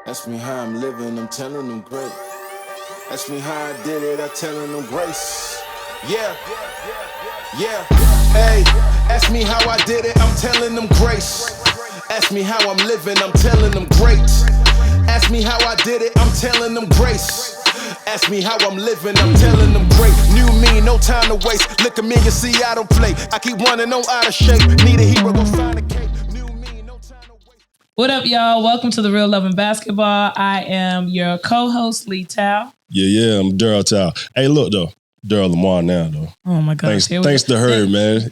Ask me how I'm living, I'm telling them great. Ask me how I did it, I'm telling them grace. Yeah. Hey, ask me how I did it, I'm telling them grace. Ask me how I'm living, I'm telling them great. Ask me how I did it, I'm telling them grace. Ask me how I'm living, I'm telling them great. New me, no time to waste. Look at me, you see I don't play. I keep running on out of shape. Need a hero, go find a cape. New me, no time to waste. What up, y'all? Welcome to The Real Love in Basketball. I am your co-host, Lee Towe. Yeah, I'm Daryl Towe. Hey, look, though. Daryl Lamar now, though. Oh, my gosh. Thanks to her, man.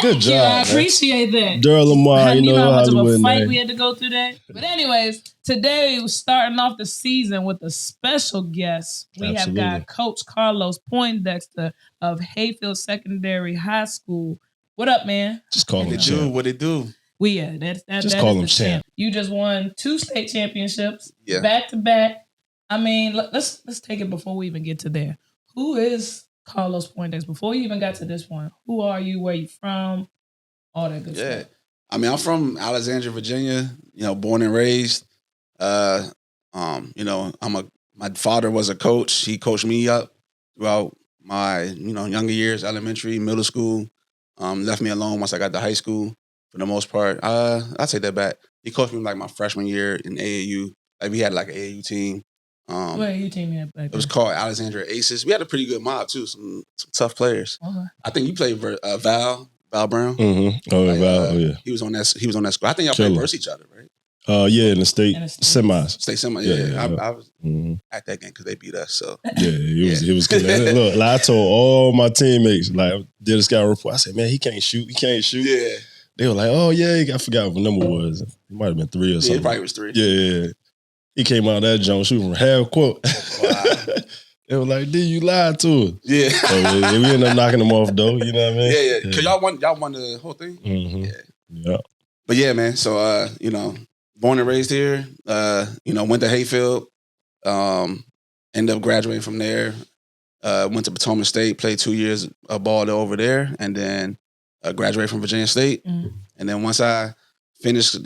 Good job, I appreciate that. Daryl Lamar, you know how much of a fight name. we had to go through that? But anyways, today we're starting off the season with a special guest. We have got Coach Carlos Poindexter of Hayfield Secondary High School. What up, man? Just call him champ. What it do? Just call him champ. You just won 2 state championships, Yeah. back to back. I mean, let's take it before we even get to there. Who is Carlos Poindexter? Before you even got to this point, who are you? Where you from? All that good stuff. I mean, I'm from Alexandria, Virginia. Born and raised. My father was a coach. He coached me up throughout my younger years, elementary, middle school. Left me alone once I got to high school. For the most part, I take that back. He coached me like my freshman year in AAU. Like we had like an AAU team. What AAU team you had back then? It was called Alexandria Aces. We had a pretty good mob too. Some tough players. Okay. I think you played Val Brown. Mm-hmm. Oh, Val. Yeah. He was on that squad. I think y'all played versus each other, right? Yeah, in the state semis. State semi. Yeah. I was at that game because they beat us. So yeah, it was good. Look, like I told all my teammates, like I did a scout report. I said, man, he can't shoot. Yeah. They were like, oh yeah, I forgot what number it was. It might have been 3 or something. Yeah, it probably was 3. Yeah. He came out of that jump shooting from half court. Wow. They were like, "Did you lie to him?" Yeah. So we ended up knocking him off though. You know what I mean? Yeah. Cause y'all won the whole thing. Mm-hmm. Yeah. But yeah, man. So born and raised here. Went to Hayfield. Ended up graduating from there. Went to Potomac State. Played 2 years of ball over there, and then graduated from Virginia State. Mm. And then once I finished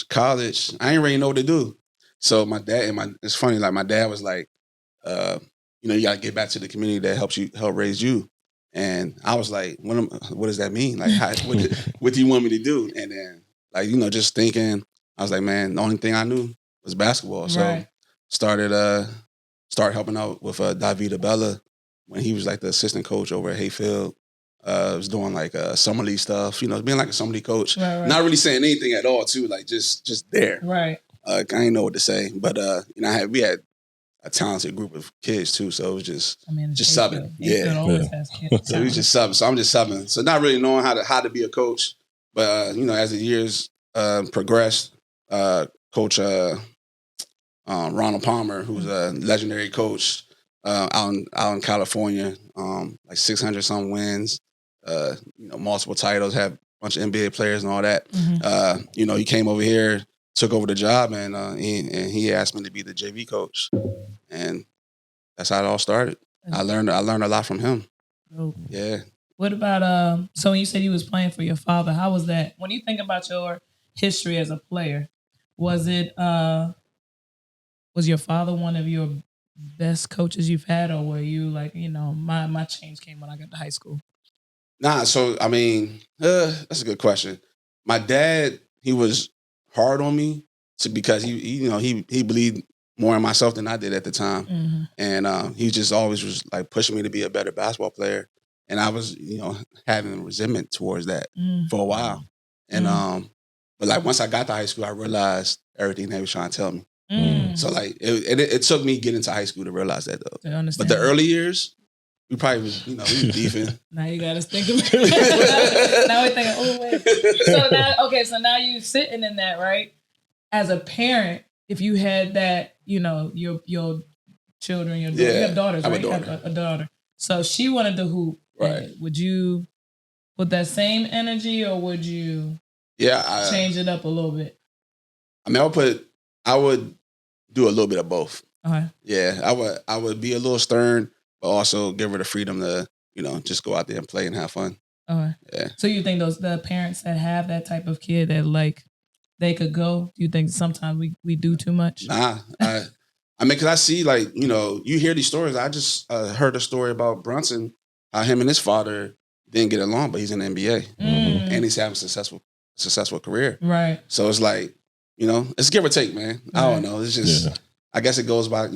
college, I didn't really know what to do. So my dad it's funny. Like my dad was like, you got to get back to the community that help raise you. And I was like, what does that mean? Like, what do you want me to do? And then, just thinking, I was like, man, the only thing I knew was basketball. So started helping out with David Bella when he was like the assistant coach over at Hayfield. Was doing like summer league stuff, being like a summer league coach. Right. Not really saying anything at all, too, like just there. Right. I didn't know what to say, but we had a talented group of kids too, so it was just subbing. So we was just subbing. So I'm just subbing. So not really knowing how to be a coach, but as the years progressed, Coach Ronald Palmer, who's a legendary coach out in California, like 600 some wins, multiple titles, have a bunch of NBA players and all that. Mm-hmm. He came over here, took over the job, and he asked me to be the JV coach, and that's how it all started. I learned a lot from him. Oh. Yeah. What about so when you said you was playing for your father, how was that? When you think about your history as a player, was it was your father one of your best coaches you've had, or were you like, my change came when I got to high school? Nah, so I mean, that's a good question. My dad, he was hard on me because he believed more in myself than I did at the time. Mm-hmm. And he just always was like pushing me to be a better basketball player. And I was, having resentment towards that for a while. And but like once I got to high school, I realized everything they was trying to tell me. So like it took me getting to high school to realize that though. But the early years, we probably was, we was beefing. Now you got to think about it. Now we're thinking, oh, wait. So now you sitting in that, right? As a parent, if you had that, your children, you have daughters, right? I have a daughter. So she wanted to hoop. Right. Would you put that same energy, or would you change it up a little bit? I mean, I would do a little bit of both. Okay. Yeah, I would be a little stern, but also give her the freedom to, just go out there and play and have fun. Okay. Yeah. So you think the parents that have that type of kid that like they could go? Do you think sometimes we do too much? Nah, I mean, because I see, like, you hear these stories. I just heard a story about Brunson, how him and his father didn't get along, but he's in the NBA and he's having a successful career. Right. So it's like, it's give or take, man. I don't know. It's just, I guess it goes by,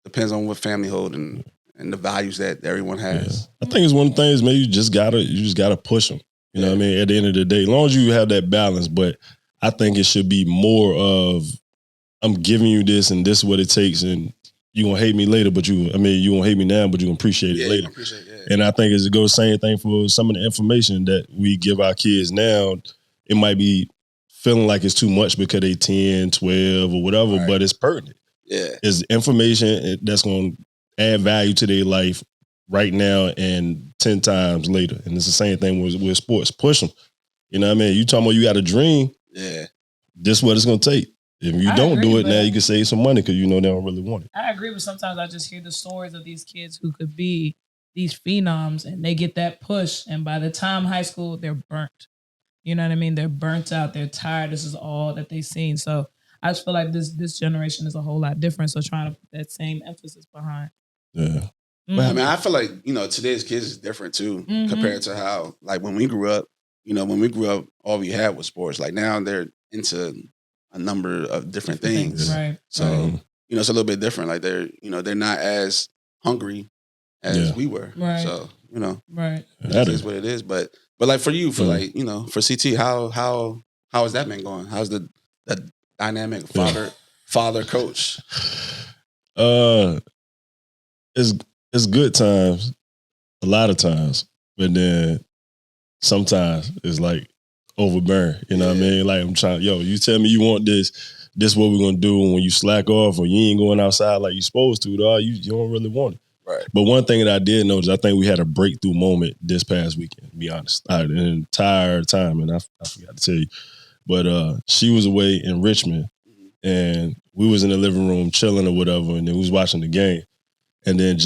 depends on what family hold and the values that everyone has. I think it's one of the things, man. You just gotta push them. You know what I mean? At the end of the day, as long as you have that balance, but I think it should be more of, I'm giving you this and this is what it takes, and you gonna hate me later, but you won't hate me now, but you gonna appreciate it later. And I think it goes the same thing for some of the information that we give our kids now. It might be feeling like it's too much because they 10, 12 or whatever, but it's pertinent. Yeah. It's information that's gonna add value to their life right now and 10 times later. And it's the same thing with sports. Push them. You know what I mean? You talking about you got a dream. Yeah. This is what it's gonna take. If you don't do it now, you can save some money because they don't really want it. I agree, but sometimes I just hear the stories of these kids who could be these phenoms and they get that push, and by the time high school, they're burnt. You know what I mean? They're burnt out. They're tired. This is all that they've seen. So I just feel like this generation is a whole lot different. So trying to put that same emphasis behind. Yeah. Mm-hmm. I mean, I feel like, today's kids is different too, compared to how, like, when we grew up, all we had was sports. Like, now they're into a number of different things. Right. So, it's a little bit different. Like, they're not as hungry as we were. Right. So, right. That is what it is. But like for you, for like, for CT, how has that been going? How's the dynamic father coach? It's good times, a lot of times, but then sometimes it's like overbearing. You know what I mean? Like, I'm trying, you tell me you want this what we're gonna do, and when you slack off or you ain't going outside like you're supposed to, dog, you don't really want it. Right. But one thing that I did notice, I think we had a breakthrough moment this past weekend, to be honest. The entire time, and I forgot to tell you. But she was away in Richmond, and we was in the living room chilling or whatever, and then we was watching the game. And then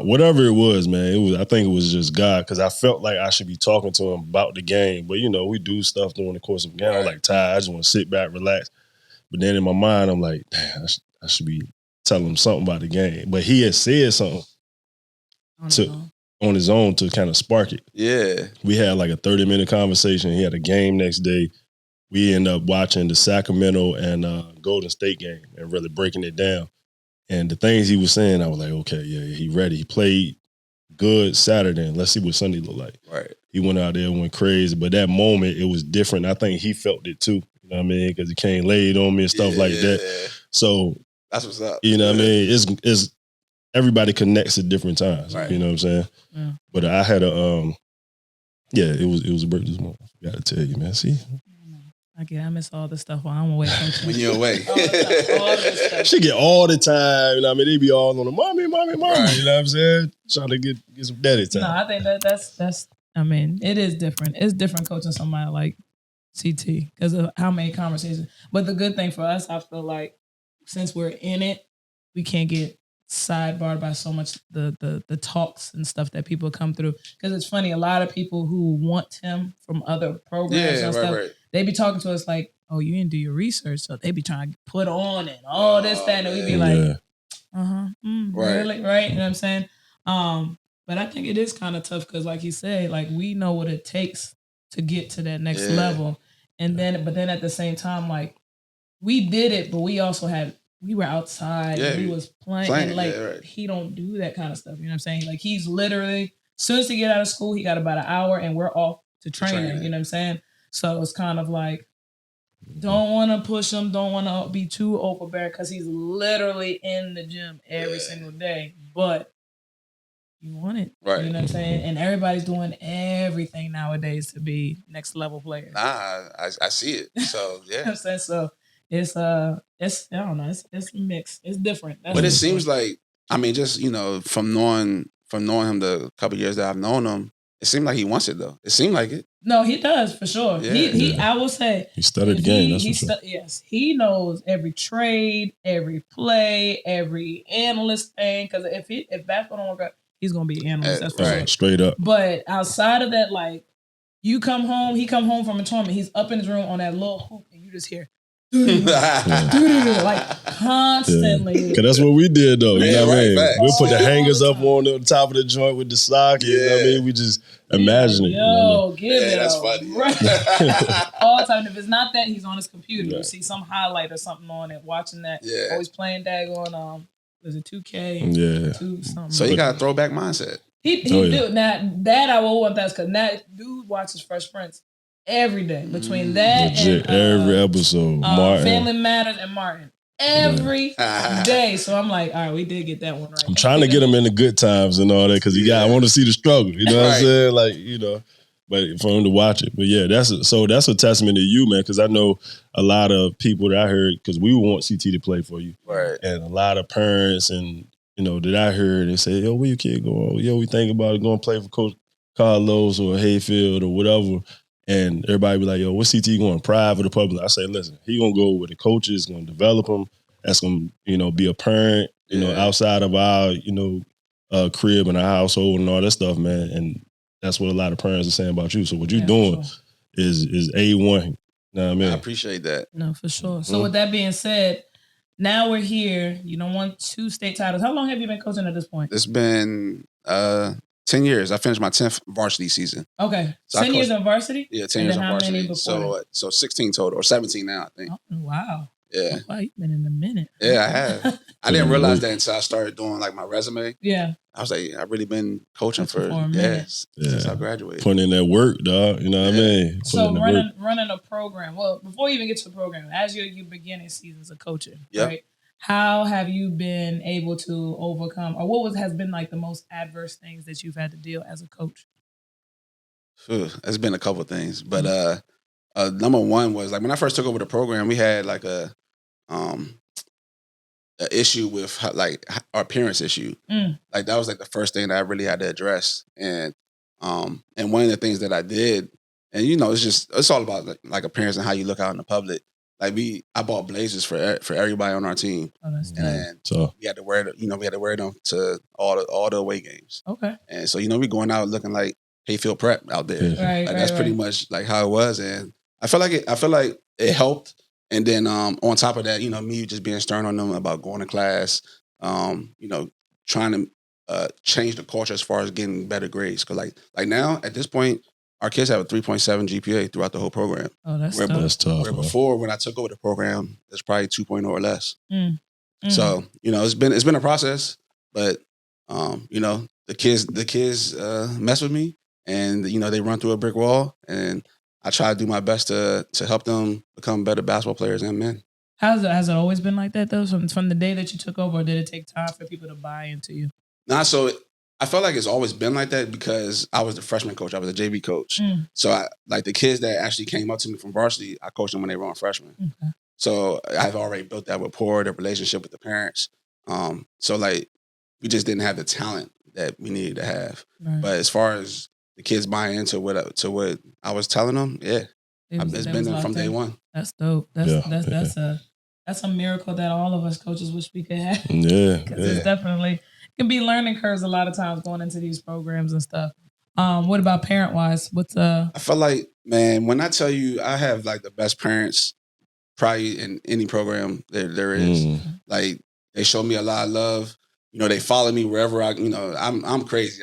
whatever it was, man, I think it was just God, because I felt like I should be talking to him about the game. But, we do stuff during the course of the game. I'm like tired. I just want to sit back, relax. But then in my mind, I'm like, damn, I should be telling him something about the game. But he had said something on his own to kind of spark it. Yeah. We had like a 30-minute conversation. He had a game next day. We ended up watching the Sacramento and Golden State game and really breaking it down. And the things he was saying, I was like, okay, yeah, he ready. He played good Saturday, and let's see what Sunday look like. Right. He went out there and went crazy. But that moment, it was different. I think he felt it too. You know what I mean? Because he came laid on me and stuff like that. So that's what's up. You know what I mean? It's everybody connects at different times. Right. You know what I'm saying? Yeah. But I had a it was a birthday this morning. I got to tell you, man. See? I miss all this stuff while I'm away from when you're away. all this stuff. She get all the time. You know what I mean? They be all on the mommy. Right. You know what I'm saying? Trying to get some daddy time. No, I think that's I mean, it is different. It's different coaching somebody like CT because of how many conversations. But the good thing for us, I feel like, since we're in it, we can't get sidebarred by so much the talks and stuff that people come through. Because it's funny, a lot of people who want him from other programs and stuff, they be talking to us like, oh, you didn't do your research. So they be trying to put on and all this, that, and we be like, really? Right? You know what I'm saying? But I think it is kind of tough because, like you said, like, we know what it takes to get to that next level. And but then at the same time, like, we did it, but we were outside, we was playing and like, he don't do that kind of stuff. You know what I'm saying? Like, he's literally, as soon as he get out of school, he got about an hour and we're off to training. You know what I'm saying? So it's kind of like, don't want to push him, don't want to be too overbearing because he's literally in the gym every single day. But you want it. Right. You know what I'm saying? And everybody's doing everything nowadays to be next level players. Nah, I see it. So, yeah. You know what I'm saying? So it's I don't know, it's mixed. It's different. But it seems like, I mean, just, from knowing him the couple years that I've known him, it seemed like he wants it though. It seemed like it. No, he does for sure. He I will say he studied the game. That's for sure. Yes, he knows every trade, every play, every analyst thing. Because if basketball don't work out, he's gonna be an analyst. That's for sure. Straight up. But outside of that, like, You come home, he come home from a tournament, he's up in his room on that little hoop, and you just hear like constantly. Because that's what we did, though. You know what I mean? Facts. We'll put the All hangers the up time. on the top of the joint with the sock. You know what I mean? We just imagine it. You know what I mean? Give it that's up. funny. Right. All the time. If it's not that, he's on his computer. You Right. see some highlight or something on it, watching that. Yeah. Always playing daggone, was it 2K? Yeah. 2 something. So you got a throwback mindset. He do. Now, that I will want that because now dude watches Fresh Prince every day. Between that Legit. and Every episode. Martin. Family Matters and Martin. Every day. So I'm like, all right, we did get that one right. I'm trying to get him in the good times and all that because I want to see the struggle. You know what I'm saying? Like, you know, but for him to watch it. But yeah, that's a testament to you, man, because I know a lot of people that I heard, because we want CT to play for you. Right. And a lot of parents and, you know, that I heard, they say, yo, where your kid go? Yo, we think about going to play for Coach Carlos or Hayfield or whatever. And everybody be like, yo, what CT going, private or public? I say, listen, he going to go where the coach is going to develop him. That's going to, you know, be a parent, you know, outside of our, you know, crib and our household and all that stuff, man. And that's what a lot of parents are saying about you. So what you're doing is A1. You know what I mean? I appreciate that. No, for sure. So with that being said, now we're here. You don't want 2 state titles. How long have you been coaching at this point? It's been 10 years. I finished my 10th varsity season. Okay. So 10 years in varsity? Yeah, 10 years in varsity. So 16 total, or 17 now, I think. Oh, wow. Yeah. Wow, you've been in a minute. Yeah, I have. I didn't realize that until I started doing like my resume. Yeah. I was like, I've really been coaching for a minute. since I graduated. Putting in that work, dog. You know what I mean? So running a program. Well, before you even get to the program, as you're beginning seasons of coaching, right? How have you been able to overcome, or what has been like the most adverse things that you've had to deal as a coach? It's been a couple things, but number one was like when I first took over the program, we had like a issue with like our appearance issue. Like that was like the first thing that I really had to address, and one of the things that I did, and you know, it's all about like appearance and how you look out in the public. Like I bought blazers for everybody on our team, and so we had to wear them to all the away games. Okay, and so you know we going out looking like Hayfield Prep out there. Right, like, that's pretty much like how it was, and I feel like it helped. And then on top of that, you know, me just being stern on them about going to class, you know, trying to change the culture as far as getting better grades. Because like now at this point, our kids have a 3.7 GPA throughout the whole program. Oh, that's tough. Where before, when I took over the program, it's probably 2.0 or less. So you know, it's been a process, but you know, the kids mess with me, and you know, they run through a brick wall, and I try to do my best to help them become better basketball players and men. Has it always been like that though? From the day that you took over, or did it take time for people to buy into you? Nah, so I felt like it's always been like that because I was the freshman coach. I was a JV coach. So I, like the kids that actually came up to me from varsity, I coached them when they were on freshmen. Okay. So I've already built that rapport, the relationship with the parents. So like we just didn't have the talent that we needed to have. Right. But as far as the kids buying into what I was telling them, it's been there from day one. That's dope. That's a miracle that all of us coaches wish we could have. Yeah, because it's definitely can be learning curves a lot of times going into these programs and stuff. What about parent wise? I feel like, man, when I tell you I have like the best parents probably in any program there is. Like they show me a lot of love. You know, they follow me wherever I'm crazy.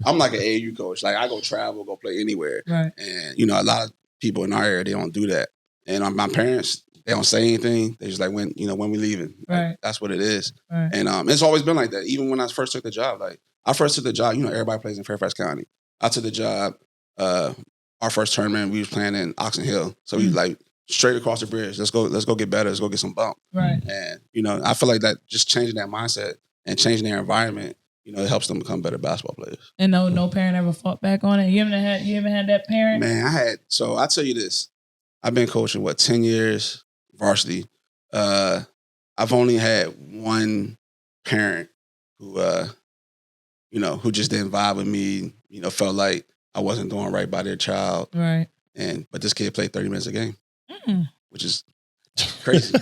I'm like an AAU coach. Like I go travel, go play anywhere. Right. And you know, a lot of people in our area, they don't do that. And my parents, they don't say anything. They just like when we leaving. Right. Like, that's what it is. Right. And it's always been like that. Even when I first took the job, like I first took the job, you know, everybody plays in Fairfax County. I took the job, our first tournament, we was playing in Oxon Hill. So we like straight across the bridge. Let's go get better. Let's go get some bump. Right. And, you know, I feel like that just changing that mindset and changing their environment, you know, it helps them become better basketball players. And no parent ever fought back on it? You haven't had that parent? Man, so I'll tell you this. I've been coaching, 10 years, varsity. I've only had one parent who, you know, who just didn't vibe with me, you know, felt like I wasn't doing right by their child. Right. But this kid played 30 minutes a game, which is crazy.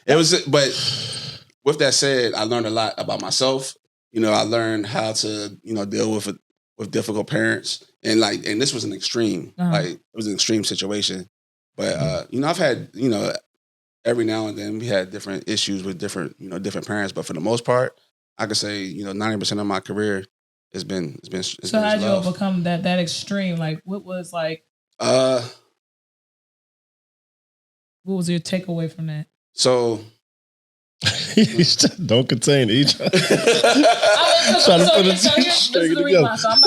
But with that said, I learned a lot about myself. You know, I learned how to, you know, deal with with difficult parents, and this was an extreme, it was an extreme situation. But I've had every now and then we had different issues with different parents, but for the most part, I could say 90% of my career has been. So how'd you overcome that extreme? Like, what was like? What was your takeaway from that? So. Don't contain each other. So I'm about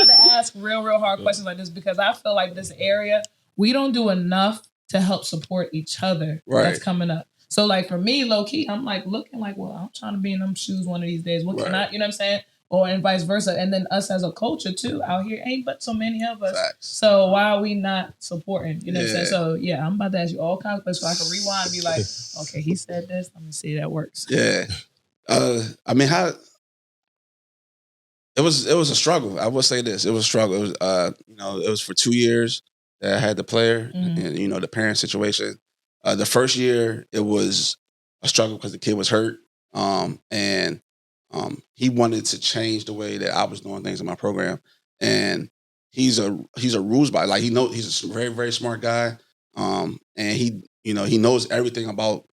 to ask real hard questions like this because I feel like this area we don't do enough to help support each other. Right. That's coming up. So like for me, low key, I'm like looking like, well, I'm trying to be in them shoes one of these days. What can I? You know what I'm saying? Or and vice versa. And then us as a culture too out here ain't but so many of us. Facts. So why are we not supporting? You know what I'm saying? So yeah, I'm about to ask you all kinds of questions so I can rewind and be like, okay, he said this. Let me see that works. Yeah. I mean, how it was a struggle. I will say this. It was a struggle. It was it was for 2 years that I had the player and the parent situation. The first year it was a struggle because the kid was hurt. And he wanted to change the way that I was doing things in my program. And he's a rules by like he's a very, very smart guy. And he knows everything about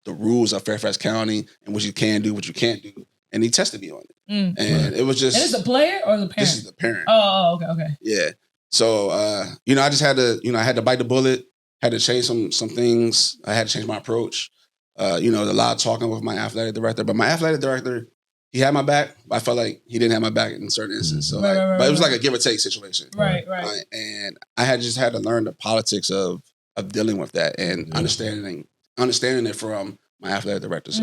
the rules of Fairfax County and what you can do, what you can't do. And he tested me on it. And it was just. And it's a player or the parent? This is the parent. Oh, okay. Yeah. So I just had to, I had to bite the bullet, had to change some things. I had to change my approach. A lot of talking with my athletic director. But my athletic director, he had my back, but I felt like he didn't have my back in certain instances. So but it was like a give or take situation. Right. And I just had to learn the politics of dealing with that and understanding it from my athletic director's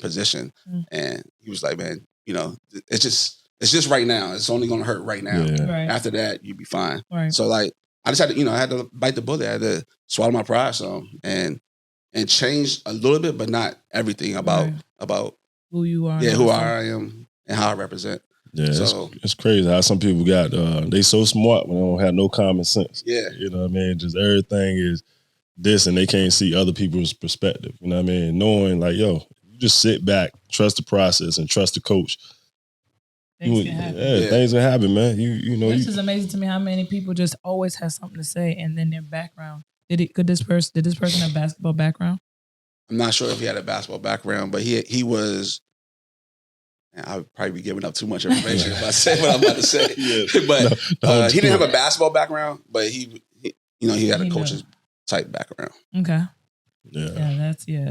position. And he was like, man, it's just right now. It's only going to hurt right now. Yeah. Right. After that, you'll be fine. Right. So I just had to, I had to bite the bullet. I had to swallow my pride some and change a little bit, but not everything about who you are. Yeah, who I am and how I represent. Yeah, so, it's crazy how some people got, they so smart when they don't have no common sense. Yeah. You know what I mean? Just everything is this and they can't see other people's perspective. You know what I mean? Knowing like, you just sit back, trust the process and trust the coach. Things can happen. Yeah, things can happen, man. This is amazing to me how many people just always have something to say and then their background. Did this person have basketball background? I'm not sure if he had a basketball background, but he was. I would probably be giving up too much information if I say what I'm about to say. But he didn't have a basketball background, but he had a coach's type background. Okay. Yeah.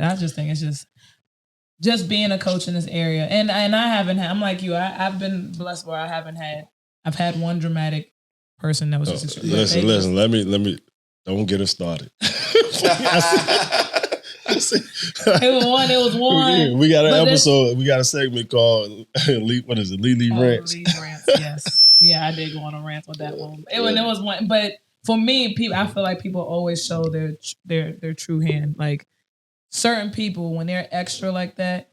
I just think it's just being a coach in this area, and I haven't had. I'm like you. I've been blessed where I've had one dramatic person that was just. Listen. Let me. Don't get us started. It was one. We got an episode. We got a segment called what is it? Lee Rants. Lee Rants. Yes. Yeah, I did go on a rant with that one. It was one, but for me, I feel like people always show their true hand. Like certain people, when they're extra like that,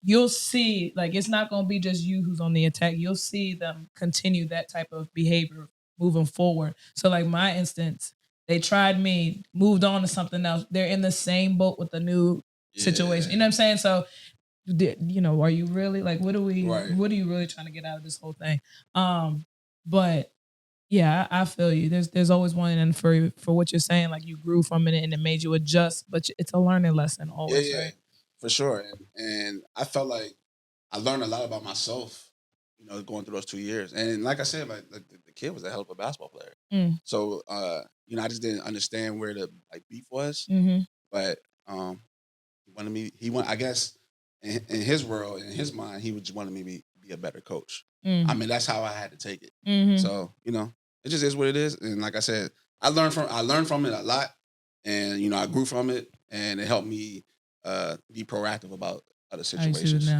you'll see. Like it's not going to be just you who's on the attack. You'll see them continue that type of behavior moving forward. So, like my instance. They tried me, moved on to something else. They're in the same boat with the new situation. You know what I'm saying? So, are you really like, what are you really trying to get out of this whole thing? But yeah, I feel you. There's always one, and for what you're saying, like you grew from it and it made you adjust, but it's a learning lesson always. Right? For sure. And I felt like I learned a lot about myself, going through those 2 years. And like I said, like the kid was a hell of a basketball player. So, I just didn't understand where the beef was. But I guess in his world, in his mind, he just wanted me to be a better coach. I mean, that's how I had to take it. So, it just is what it is. And like I said, I learned from it a lot. And, I grew from it. And it helped me be proactive about other situations.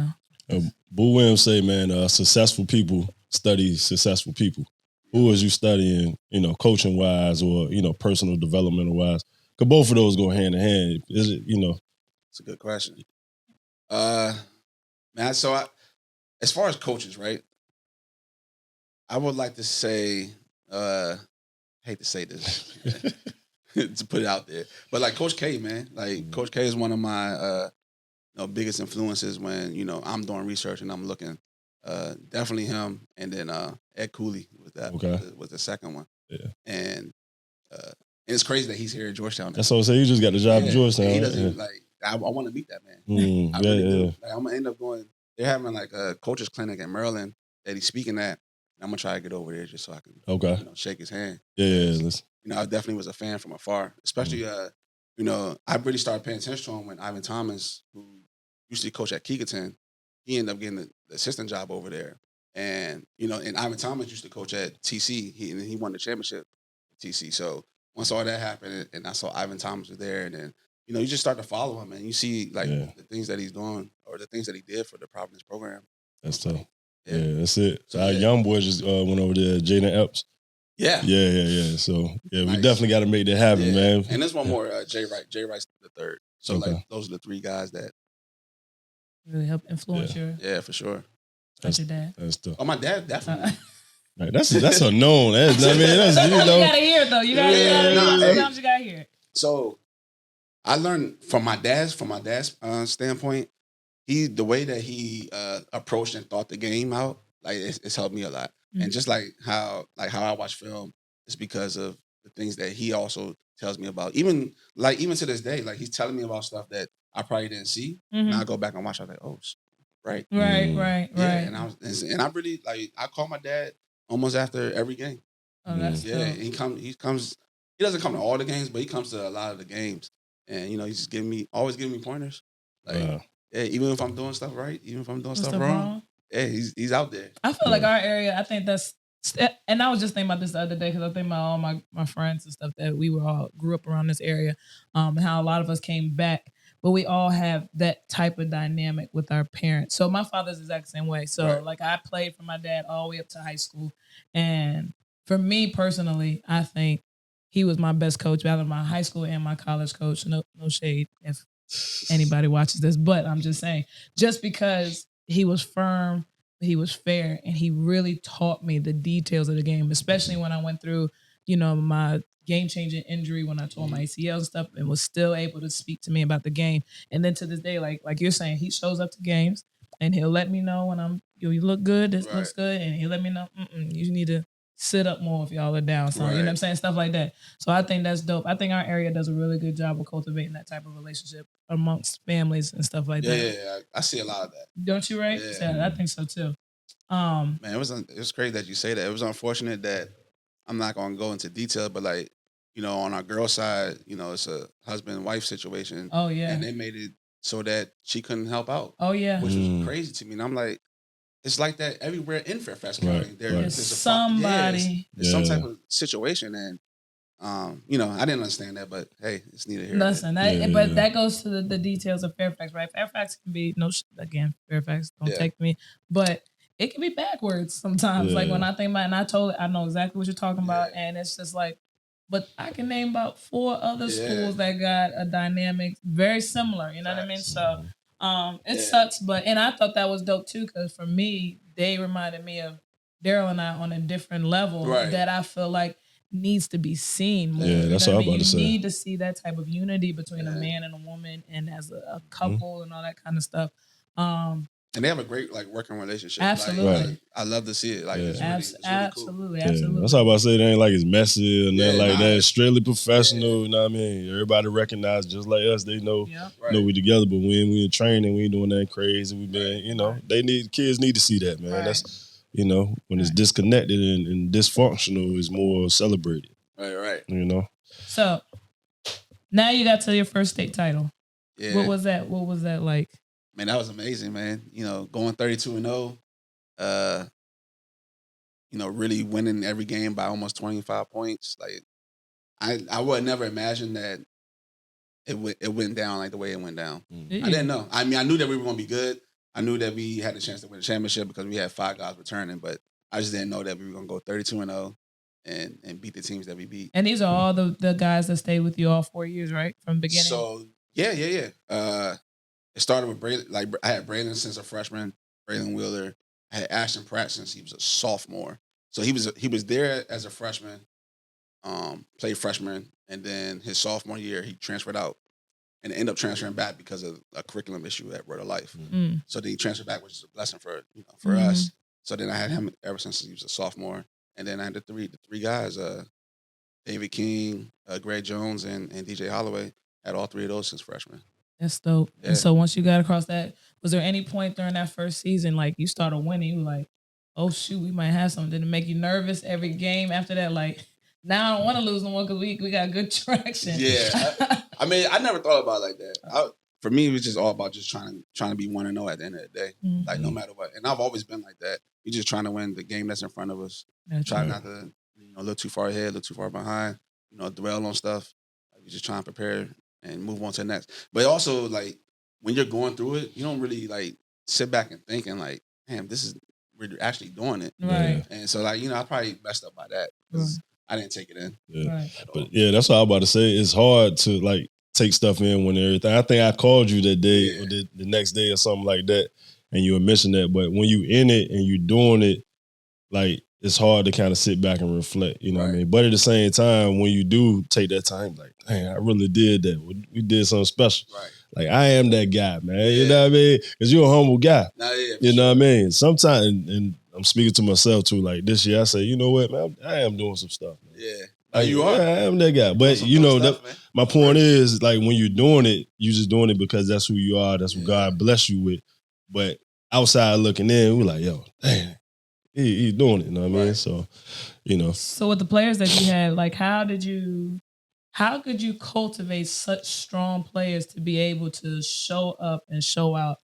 Boo Williams say, man, successful people study successful people. Who is you studying, coaching wise or, personal developmental wise? Because both of those go hand in hand. Is it, It's a good question. Man, so as far as coaches, right? I would like to say, hate to say this, to put it out there, but like Coach K, man, Coach K is one of my biggest influences when I'm doing research and I'm looking Definitely him, and then Ed Cooley was the second one. Yeah. And it's crazy that he's here in Georgetown now. That's what I say. You just got the job in Georgetown. He right? doesn't I want to meet that man. I really do. Like, I'm gonna end up going. They're having like a coaches clinic in Maryland that he's speaking at. I'm gonna try to get over there just so I can shake his hand. Yeah. Listen. I definitely was a fan from afar, especially I really started paying attention to him when Ivan Thomas, who used to coach at Keegaton, he ended up getting the assistant job over there. And and Ivan Thomas used to coach at TC. He won the championship at TC. So once all that happened, and I saw Ivan Thomas was there, and then you just start to follow him, and you see the things that he's doing or the things that he did for the Providence program. That's tough. Yeah, that's it. So our young boy just went over there, Jaden Epps. Yeah. So we definitely got to make that happen, man. And there's one more, Jay Wright. Jay Wright's the third. So those are the three guys that really help influence your. Yeah, for sure. That's your dad. That's tough. Oh, my dad definitely. Right, that's a known. That's, I mean, that's you gotta hear it though. You gotta hear it. Sometimes you gotta hear it. So I learned from my dad's standpoint. The way that he approached and thought the game out, like it's helped me a lot. Mm-hmm. And just like how I watch film, it's because of the things that he also tells me about. Even to this day, like he's telling me about stuff that I probably didn't see. Mm-hmm. And I go back and watch. I'm like, oh, right. Right. And I really I call my dad almost after every game. Oh, that's cool. He comes. He doesn't come to all the games, but he comes to a lot of the games. And he's just always giving me pointers. Even if I'm doing stuff right, even if I'm doing stuff wrong. Yeah, he's out there. I feel like our area, I think that's, and I was just thinking about this the other day because I think about all my friends and stuff that we grew up around this area, and how a lot of us came back, but we all have that type of dynamic with our parents. So my father's the exact same way. So I played for my dad all the way up to high school, and for me personally, I think he was my best coach, out of my high school and my college coach. No shade if anybody watches this, but I'm just saying, just because he was firm, he was fair, and he really taught me the details of the game, especially when I went through, my game-changing injury when I tore my ACL and stuff, and was still able to speak to me about the game. And then to this day, like you're saying, he shows up to games and he'll let me know when you look good, this looks good, and he'll let me know, you need to sit up more if y'all are down. So, you know what I'm saying? Stuff like that. So I think that's dope. I think our area does a really good job of cultivating that type of relationship amongst families and stuff like that. Yeah. I see a lot of that. Don't you, right? Yeah, I think so too. Man, it was crazy that you say that. It was unfortunate that I'm not going to go into detail, but on our girl side, it's a husband and wife situation. Oh, yeah. And they made it so that she couldn't help out. Oh, yeah. Which was crazy to me. And I'm like, it's like that everywhere in Fairfax County. There's somebody. There's some type of situation. And, I didn't understand that, but hey, it's neither here. Listen, but that goes to the details of Fairfax, right? Fairfax can be, Fairfax, don't take me, but it can be backwards sometimes. Yeah. Like when I think about it, and I know exactly what you're talking about. And it's just like, but I can name about 4 other schools that got a dynamic very similar. You know what I mean? So it sucks, and I thought that was dope too, because for me, they reminded me of Daryl and I on a different level that I feel like needs to be seen more. Yeah, that's what I'm about to say. You need to see that type of unity between a man and a woman, and as a couple and all that kind of stuff. And they have a great working relationship. Absolutely, I love to see it. It's really absolutely, cool. absolutely. That's all I'm about to say. It ain't like it's messy or nothing like that. It's strictly professional. You know what I mean? Everybody recognize just like us. They know, we together. But when we in training, we ain't doing nothing crazy. We been, kids need to see that, man. Right. That's when it's disconnected and dysfunctional, is more celebrated. Right. So now you got to your first state title. Yeah. What was that? What was that like? Man, that was amazing, man. Going 32-0, really winning every game by almost 25 points. I would never imagine that it went down like the way it went down. I didn't know. I mean, I knew that we were going to be good. I knew that we had a chance to win the championship because we had 5 guys returning, but I just didn't know that we were going to go 32-0 and beat the teams that we beat. And these are all the guys that stayed with you all 4 years, right? From the beginning? So, yeah. It started with Braylon. I had Braylon since a freshman, Braylon Wheeler. I had Ashton Pratt since he was a sophomore. So he was there as a freshman, played freshman, and then his sophomore year he transferred out. and end up transferring back because of a curriculum issue at Word of Life. Mm. So then he transferred back, which is a blessing for us. So then I had him ever since he was a sophomore, and then I had the three guys, David King, Greg Jones, and DJ Holloway. Had all three of those since freshman. That's dope. Yeah. And so once you got across that, was there any point during that first season, like you started winning, you were like, oh shoot, we might have something? Did it make you nervous every game after that? Like, now I don't want to lose no more because we got good traction. Yeah, I mean, I never thought about it like that. For me, it was just all about just trying to be 1-0 at the end of the day, like no matter what. And I've always been like that. You're just trying to win the game that's in front of us. Try not to look too far ahead, look too far behind. Dwell on stuff. We just try and prepare and move on to the next. But also, like, when you're going through it, you don't really like sit back and thinking like, damn, we're actually doing it. Right. And so, like, I probably messed up by that because I didn't take it in. Yeah. Right. But yeah, that's what I was about to say. It's hard to like take stuff in when everything. I think I called you that day or the next day or something like that, and you had mentioned that. But when you in it and you doing it, like, it's hard to kind of sit back and reflect, you know what I mean? But at the same time, when you do take that time, like, dang, I really did that. We did something special. Right. Like, I am that guy, man. You know what I mean? Because you're a humble guy. You know what I mean? Sometimes, and I'm speaking to myself too, like this year, I say, you know what, man, I am doing some stuff, man. Yeah. Like, you are. Yeah, I am that guy. But, my point is, like, when you're doing it, you're just doing it because that's who you are. That's what God bless you with. But outside looking in, we're like, yo, dang. He's doing it, you know what I mean? So, So with the players that you had, like, how could you cultivate such strong players to be able to show up and show out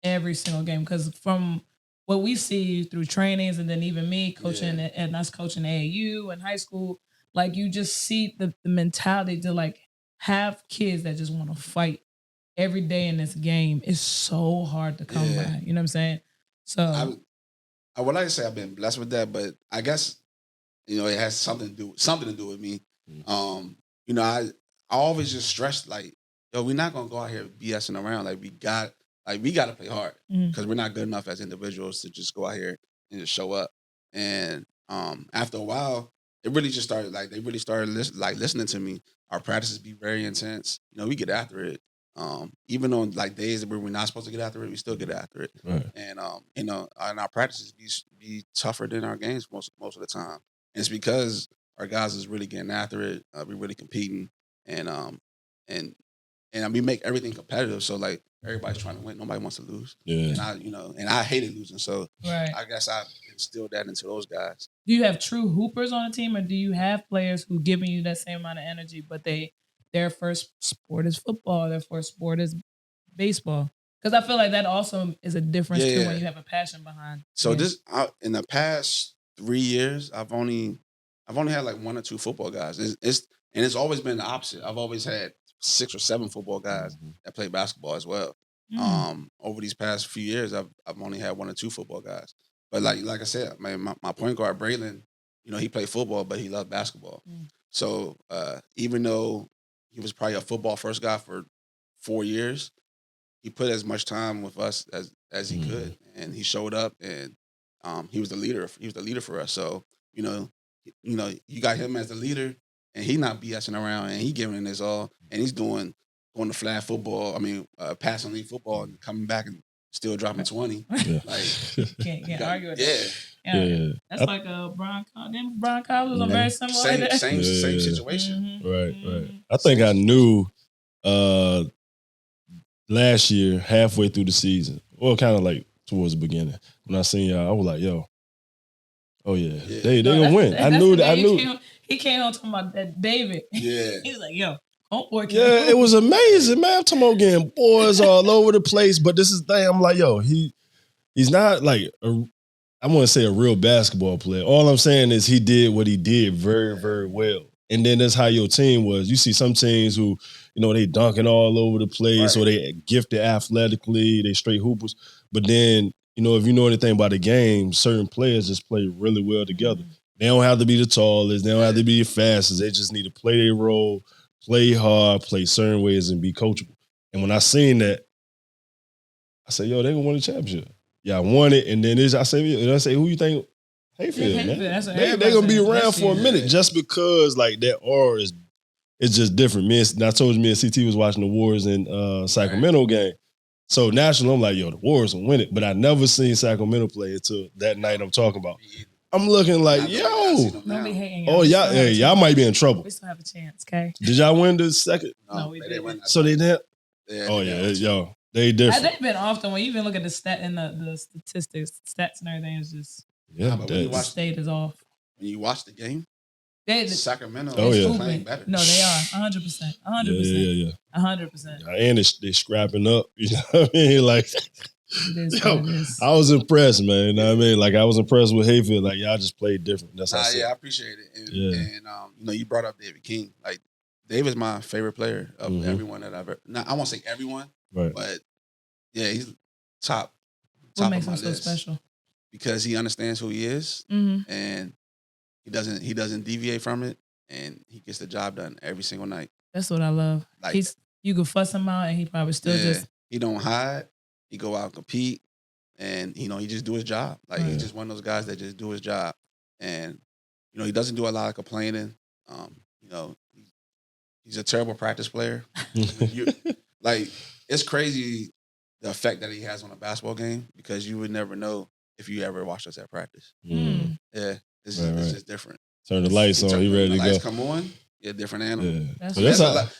every single game? Because from what we see through trainings and then even me coaching and us coaching AAU and high school, like, you just see the mentality to like have kids that just want to fight every day in this game is so hard to come by. You know what I'm saying? So I would like to say I've been blessed with that, but I guess it has something to do with me. I always just stress like, yo, we're not gonna go out here BSing around. Like we got to play hard because we're not good enough as individuals to just go out here and just show up. And after a while, it really just started like they really started listening to me. Our practices be very intense. We get after it. Even on like days where we're not supposed to get after it, we still get after it. Right. And and our practices be tougher than our games most of the time. And it's because our guys is really getting after it. We're really competing, and we make everything competitive. So like everybody's trying to win. Nobody wants to lose. Yeah. And I hated losing. So right. I guess I instilled that into those guys. Do you have true hoopers on the team, or do you have players who giving you that same amount of energy, but their first sport is football, their first sport is baseball? Because I feel like that also is a difference too when you have a passion behind. So in the past 3 years, I've only had like 1 or 2 football guys. It's always been the opposite. I've always had 6 or 7 football guys that play basketball as well. Over these past few years, I've only had 1 or 2 football guys. But like I said, my point guard Braylon, he played football, but he loved basketball. So even though he was probably a football first guy for 4 years, he put as much time with us as he could, and he showed up, and he was the leader. He was the leader for us. So you got him as the leader, and he not BSing around, and he giving it his all, and he's going to flag football. Passing league football and coming back and still dropping 20. Yeah. Like can't argue with that. Yeah. That's like a Brian Collins was very similar. Same situation. Right. I think I knew last year, halfway through the season, or kind of like towards the beginning, when I seen y'all, I was like, yo, oh yeah. They gonna win. I knew that. He came on talking about that David. Yeah. He was like, yo, homework. Yeah, it was amazing, man. I'm talking about getting boys all over the place, but this is the thing. I'm like, yo, he's not like I want to say a real basketball player. All I'm saying is he did what he did very, very well. And then that's how your team was. You see some teams who, they dunking all over the place, or they gifted athletically, they straight hoopers. But then, if you know anything about the game, certain players just play really well together. They don't have to be the tallest. They don't have to be the fastest. They just need to play their role, play hard, play certain ways, and be coachable. And when I seen that, I said, yo, they gonna win the championship. Yeah, I won it. And then I say, who you think? Hayfield, man. They're gonna be around for a minute just because like that aura is it's just different. I told you me and CT was watching the Warriors in Sacramento game. So national, I'm like, yo, the Warriors will win it. But I never seen Sacramento play until that night I'm talking about. I'm looking like, yo. Don't be hating. Oh, y'all might be in trouble. We still have a chance, okay? Did y'all win the second? No, we didn't. So they didn't? Yeah, oh, yeah, yo. They different. They've been often when you even look at the stat and the statistics, stats and everything is just the state is off. When you watch the game, Sacramento is playing better. No, they are 100%. 100%. Yeah. 100%. And they scrapping up. You know what I mean? Like, I was impressed, man. You know what I mean? Like, I was impressed with Hayfield. Like, y'all just played different. That's how I said. Yeah, I appreciate it. And you know, you brought up David King. Like, David's my favorite player of everyone that I've ever. I won't say everyone, but yeah, he's top. What makes of my him so list. Special? Because he understands who he is, and he doesn't deviate from it, and he gets the job done every single night. That's what I love. Like, you could fuss him out, and he probably still just. He don't hide. He go out and compete, and you know he just do his job. Like he's just one of those guys that just do his job, and you know he doesn't do a lot of complaining. You know he's a terrible practice player. Like it's crazy the effect that he has on a basketball game because you would never know if you ever watched us at practice. Yeah, it's just different. Turn the lights on. He ready to go. Lights come on. You're a different animal. Yeah.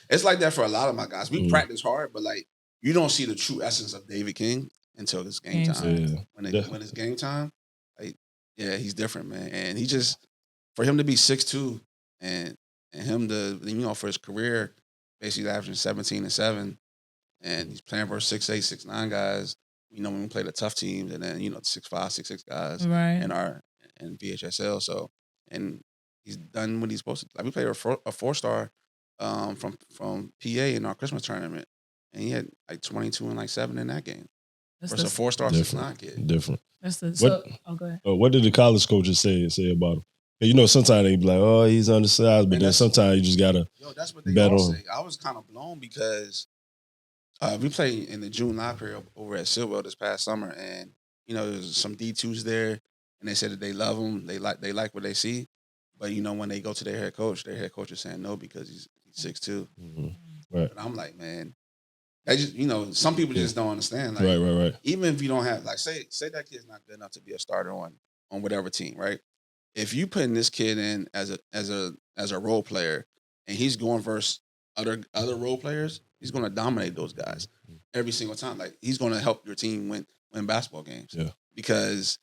It's like that for a lot of my guys. We practice hard, but like you don't see the true essence of David King until it's game time. Yeah. When it's game time, like he's different, man. And he just for him to be 6'2" and him to for his career basically averaging 17 and 7, and he's playing versus 6'8", 6'9" guys. You know when we play the tough teams, and then 6'5", 6'6" guys in VHSL. So and he's done what he's supposed to. Like we played a 4-star from PA in our Christmas tournament. And he had like 22 and like 7 in that game. Versus a 4-star 6'9" kid. Different. Go ahead. What did the college coaches say about him? You know, sometimes they be like, "Oh, he's undersized," but then sometimes you just gotta. That's what they all say. I was kind of blown because we played in the June live period over at Silwell this past summer, and there's some D2s there, and they said that they love him. They like what they see, but when they go to their head coach is saying no because he's 6'2". Right. But I'm like, man. They just, some people just don't understand. Like, right. Even if you don't have, like, say that kid's not good enough to be a starter on whatever team, right? If you putting this kid in as a role player, and he's going versus other role players, he's going to dominate those guys every single time. Like he's going to help your team win basketball games. Yeah. Because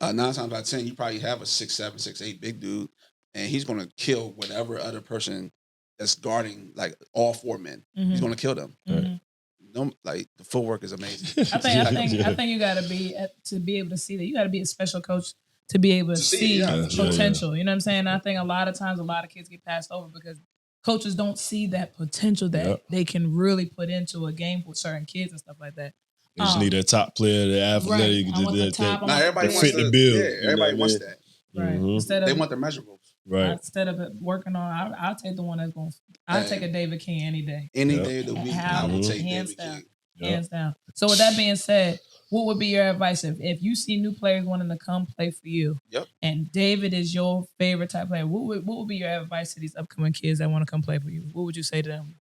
9 times out of 10, you probably have a 6'7", 6'8" big dude, and he's going to kill whatever other person that's guarding like all 4 men. He's going to kill them. Right. Like the footwork is amazing. I think you got to be able to see that. You got to be a special coach to be able to see potential. You know what I'm saying? I think a lot of times a lot of kids get passed over because coaches don't see that potential that they can really put into a game with certain kids and stuff like that. They just need a top player, the athletic, everybody wants fit the bill. Yeah, everybody wants that. Right. They want their measurables. Right. Instead of working on, I'll take the one that's going. I'll take a David King any day. Any day of the week, I will take hands David down. King. Hands down. So with that being said, what would be your advice if you see new players wanting to come play for you? Yep. And David is your favorite type player. What would be your advice to these upcoming kids that want to come play for you? What would you say to them?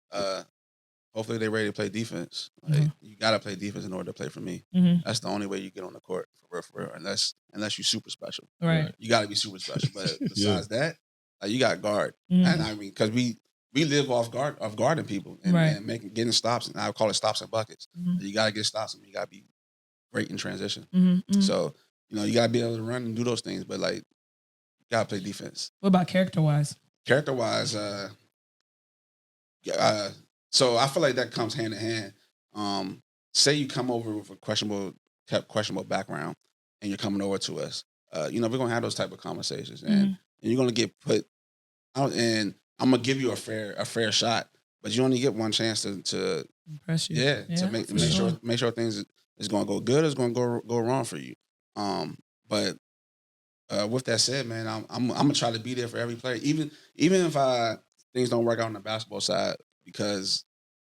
Hopefully they're ready to play defense. Like, you got to play defense in order to play for me. That's the only way you get on the court for real, unless you're super special. Right. You got to be super special. But besides that, like, you got guard. And I mean, because we live off guarding people and getting stops. And I would call it stops and buckets. You got to get stops and you got to be great in transition. So, you got to be able to run and do those things. But, like, you got to play defense. What about character-wise? Character-wise, so I feel like that comes hand in hand. Say you come over with a questionable background and you're coming over to us. We're going to have those type of conversations. And you're going to get put out, and I'm going to give you a fair shot, but you only get one chance to impress you. To make sure things is going to go good, it's going to go wrong for you. But with that said, man, I'm going to try to be there for every player, even if things don't work out on the basketball side because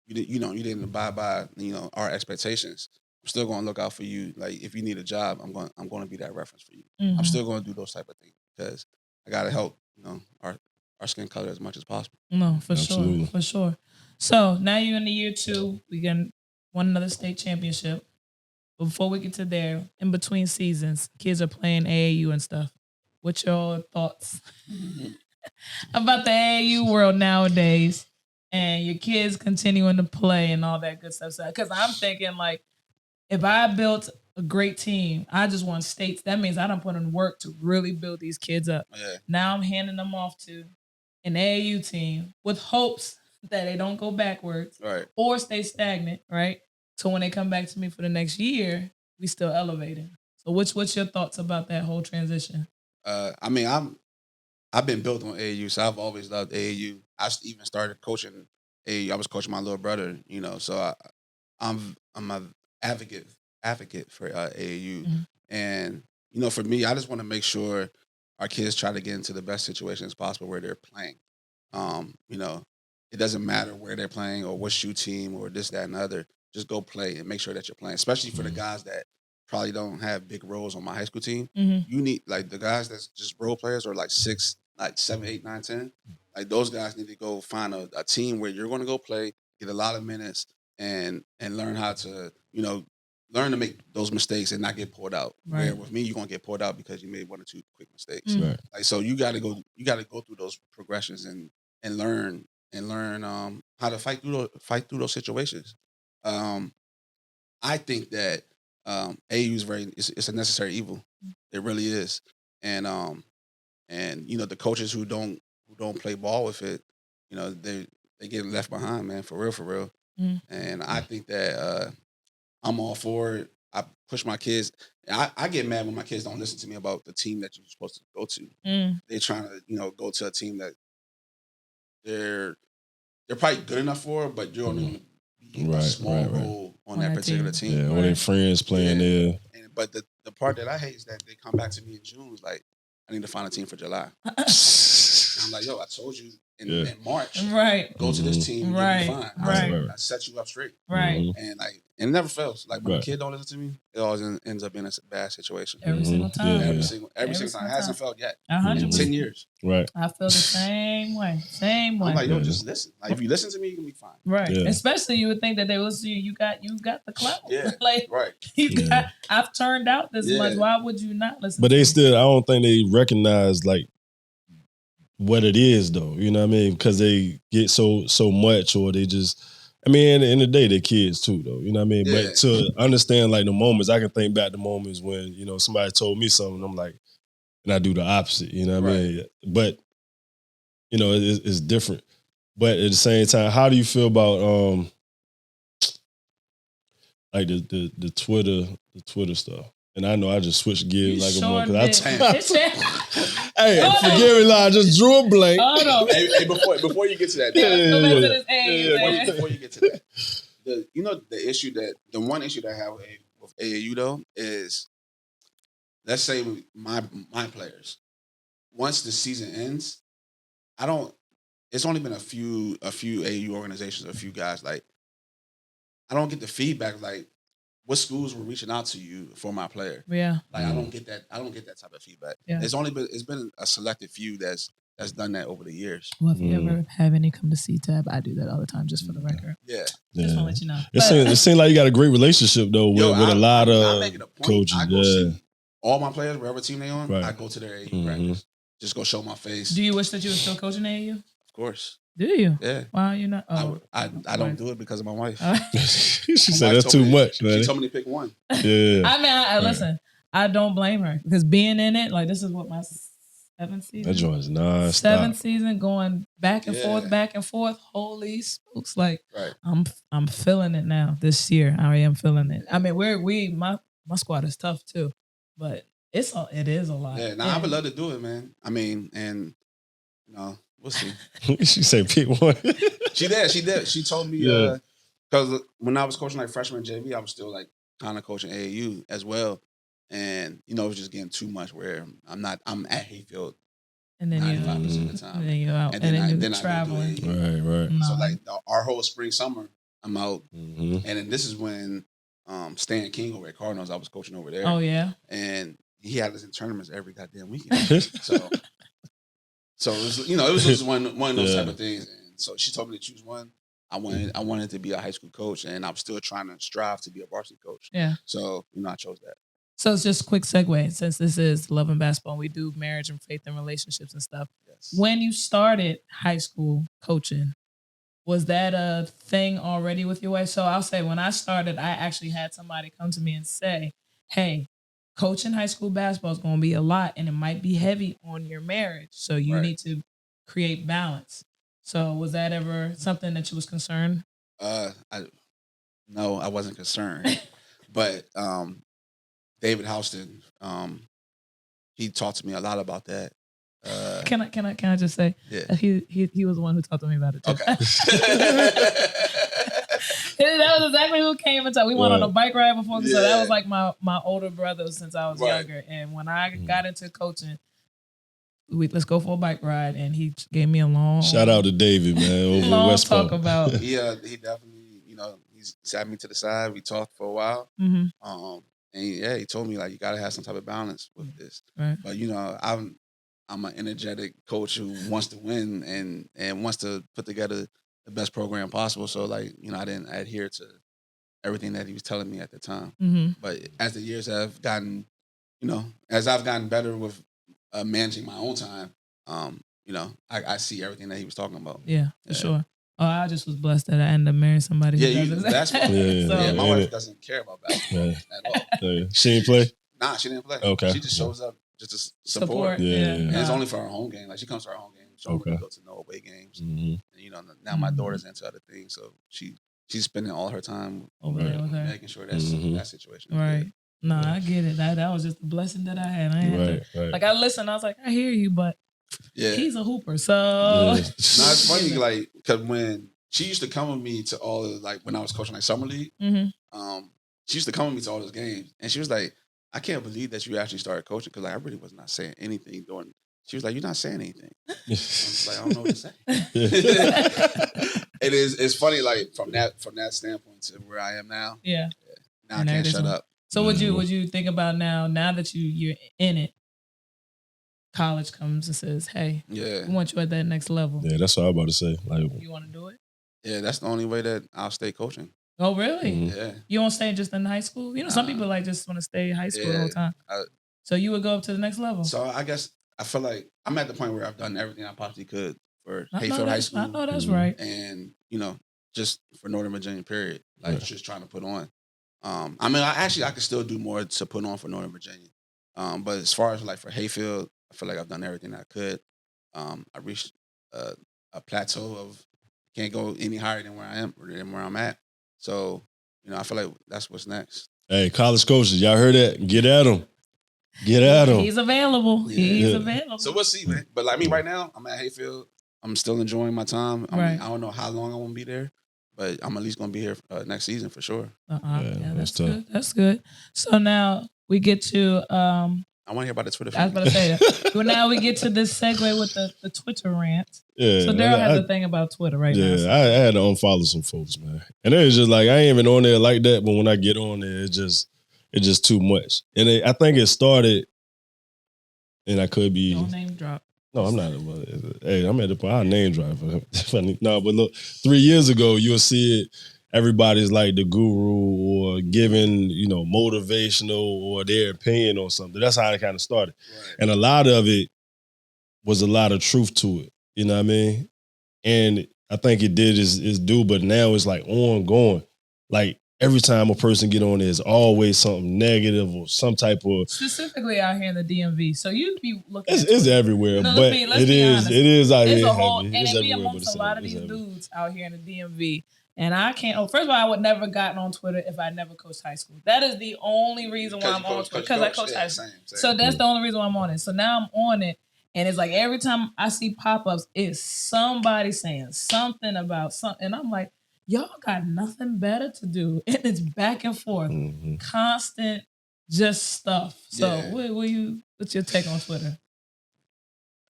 you didn't abide by our expectations. I'm still going to look out for you. Like if you need a job, I'm going to be that reference for you. I'm still going to do those type of things because I got to help our skin color as much as possible. No, for Absolutely. sure, for sure. So now you're in the year 2. We can won another state championship. But before we get to there, in between seasons, kids are playing AAU and stuff. What's your thoughts about the AAU world nowadays and your kids continuing to play and all that good stuff? Because I'm thinking, like, if I built a great team, I just won states. That means I don't put in work to really build these kids up. Yeah. Now I'm handing them off to an AAU team with hopes that they don't go backwards Right. or stay stagnant, right? So when they come back to me for the next year, we still elevating. So what's your thoughts about that whole transition? I mean, I've been built on AAU, so I've always loved AAU. I even started coaching AAU. I was coaching my little brother, so I'm an advocate for AAU. Mm-hmm. And for me, I just want to make sure our kids try to get into the best situations possible where they're playing. It doesn't matter where they're playing or what shoe team or this, that, and the other. Just go play and make sure that you're playing, especially for the guys that probably don't have big roles on my high school team. Mm-hmm. You need, like, the guys that's just role players or like 6, like 7, 8, 9, 10. Like, those guys need to go find a team where you're going to go play, get a lot of minutes, and learn how to, learn to make those mistakes and not get pulled out. Right. Where with me, you're gonna get pulled out because you made 1 or 2 quick mistakes. Mm. Right. Like, so you gotta go through those progressions and learn how to fight through those situations. I think that AAU is it's a necessary evil. It really is. And the coaches who don't play ball with it, they get left behind, man, for real. Mm. And I think that I'm all for it. I push my kids. I get mad when my kids don't listen to me about the team that you're supposed to go to. Mm. They're trying to, go to a team that they're probably good enough for, but you're only going to be a small role on that particular team. Yeah, all their friends playing there. But the part that I hate is that they come back to me in June, like, I need to find a team for July. And I'm like, yo, I told you in March, right? Go to this team, right? You'll be fine. Right. I set you up straight, right? And it never fails. Like, when a kid don't listen to me, it always ends up in a bad situation. Every single time. Every single time. It hasn't felt yet. 100%. 10 years. Right. I feel the same way. Same way. I'm like, yo, just listen. Like, if you listen to me, you can be fine. Right. Yeah. Especially you would think that they will see you got the clout. Yeah. like, right. I've turned out this much. Why would you not listen? But to they me? still, I don't think they recognize, like, what it is, though. You know what I mean? Because they get so much, or they just, I mean, at the end of the day, they're kids too, though. You know what I mean? Yeah. But to understand, like, the moments, I can think back to moments when, somebody told me something, I'm like, and I do the opposite, you know what I mean? But, it's different. But at the same time, how do you feel about, like, the Twitter stuff? And I know I just switched gears like a month. Hey, forgive me, I just drew a blank. Oh, no. Hey, before you get to that, before you get to that, the one issue that I have with AAU though is, let's say my players, once the season ends, it's only been a few AAU organizations, a few guys, like, I don't get the feedback, like, what schools were reaching out to you for my player. Yeah. Like, I don't get that type of feedback. Yeah. It's been a selected few that's done that over the years. Well, if you ever have any come to C-Tab, I do that all the time, just for the record. Yeah. Just want to let you know. It seems like you got a great relationship, though, with a lot of coaches. I go see all my players, whatever team they on, Right. I go to their AAU practice. Just go show my face. Do you wish that you were still coaching AAU? Of course. Do you? Yeah. Why you're not? Oh, I don't do it because of my wife. She said that's too much, man. She told me to pick one. Yeah. I mean, listen, I don't blame her, because being in it, like, this is what my 7th season. That joint's non-stop. 7th season, going back and forth. Holy smokes! Like, right. I'm feeling it now. This year, I am feeling it. I mean, my squad is tough too, but it is a lot. Yeah. I would love to do it, man. I mean, and we'll see. She said pick one. She did. She told me because when I was coaching like freshman JV, I was still like kind of coaching AAU as well, and it was just getting too much where I'm at Hayfield, and then 95% of the time, and then you're out, and then you're traveling. Right. No. So like our whole spring summer, I'm out, Mm-hmm. and then this is when Stan King over at Cardinals, I was coaching over there. Oh yeah, and he had us in tournaments every goddamn weekend. So it was, it was just one of those Yeah. type of things. And so she told me to choose one. I wanted to be a high school coach, and I'm still trying to strive to be a varsity coach. Yeah. So I chose that. So it's just a quick segue, since this is Love and Basketball, and we do marriage and faith and relationships and stuff. Yes. When you started high school coaching, was that a thing already with your wife? So I'll say when I started, I actually had somebody come to me and say, hey, coaching high school basketball is going to be a lot and it might be heavy on your marriage. So you need to create balance. So was that ever something that you was concerned? No, I wasn't concerned. But David Houston, he talked to me a lot about that. Can I just say, he was the one who talked to me about it too. Okay. That was exactly who came and talked. We went on a bike ride before, so that was like my older brother since I was younger. And when I got into coaching, let's go for a bike ride, and he gave me a long Shout out to David, man, over in West talk Palm. about. He definitely, he sat me to the side. We talked for a while. Mm-hmm. And he told me, like, you gotta have some type of balance with this. Right. But I'm an energetic coach who wants to win and wants to put together the best program possible. So, like, I didn't adhere to everything that he was telling me at the time. Mm-hmm. But as the years have gotten, as I've gotten better with managing my own time, I see everything that he was talking about. Yeah, for sure. Oh, I just was blessed that I ended up marrying somebody who does basketball. So, my wife doesn't care about basketball at all. She didn't play? Nah, she didn't play. Okay. She just shows up just to support. Yeah. And it's only for her home game. Like, she comes to our home game. So we go to no away games. Mm-hmm. And, now my daughter's into other things. So she's spending all her time over there with her, making sure that situation is right. good. No, I get it. That was just a blessing that I had. Right. Like, I listened. I was like, I hear you, but he's a hooper. So no, it's funny, like, because when she used to come with me to all of, like, when I was coaching like summer league, she used to come with me to all those games, and she was like, I can't believe that you actually started coaching, because, like, I really was not saying anything during. She was like, you're not saying anything. I was like, I don't know what to say. It's funny, like, from that standpoint to where I am now. Yeah. Now I can't shut up. So would you think about now that you're in it, college comes and says, hey, we want you at that next level. Yeah, that's what I was about to say. Like, you want to do it? Yeah, that's the only way that I'll stay coaching. Oh, really? Mm-hmm. Yeah. You won't stay just in high school? Some people like just want to stay in high school the whole time. So you would go up to the next level? So I guess I feel like I'm at the point where I've done everything I possibly could for Hayfield High School. I know that's right. And, just for Northern Virginia, period. Like, just trying to put on. I mean, I could still do more to put on for Northern Virginia. But as far as, like, for Hayfield, I feel like I've done everything I could. I reached a plateau of can't go any higher than where I am or than where I'm at. So, I feel like that's what's next. Hey, college coaches, y'all heard that? Get at him. Get at him. He's available. Yeah. He's available. So we'll see, man. But, like, me right now, I'm at Hayfield. I'm still enjoying my time. I mean, I don't know how long I won't be there, but I'm at least going to be here next season for sure. Yeah, that's good. That's good. So now we get to... I want to hear about the Twitter. I was about to say that. Well, now we get to this segue with the Twitter rant. Yeah. So Daryl has a thing about Twitter now. Yeah, I had to unfollow some folks, man. And it was just like, I ain't even on there like that, but when I get on there, it's just too much. And I think it started, and I could be... Don't name drop. No, I'm not. Hey, I'm at the point. I'll name drop. No, but look, 3 years ago, you'll see it. Everybody's like the guru or giving, motivational or their opinion on something. That's how it kind of started. Right. And a lot of it was a lot of truth to it. You know what I mean? And I think it did its due, but now it's like ongoing. Like every time a person get on, there's always something negative or some type of... Specifically out here in the DMV. So you'd be looking... It's everywhere, but it is out here. And it be amongst a lot of these dudes out here in the DMV. And I can't... Oh, first of all, I would never gotten on Twitter if I never coached high school. That is the only reason why I'm on Twitter. Because I coached high school. Same. So that's the only reason why I'm on it. So now I'm on it. And it's like every time I see pop-ups, it's somebody saying something about something. And I'm like, y'all got nothing better to do. And it's back and forth. Mm-hmm. Constant just stuff. So what's your take on Twitter?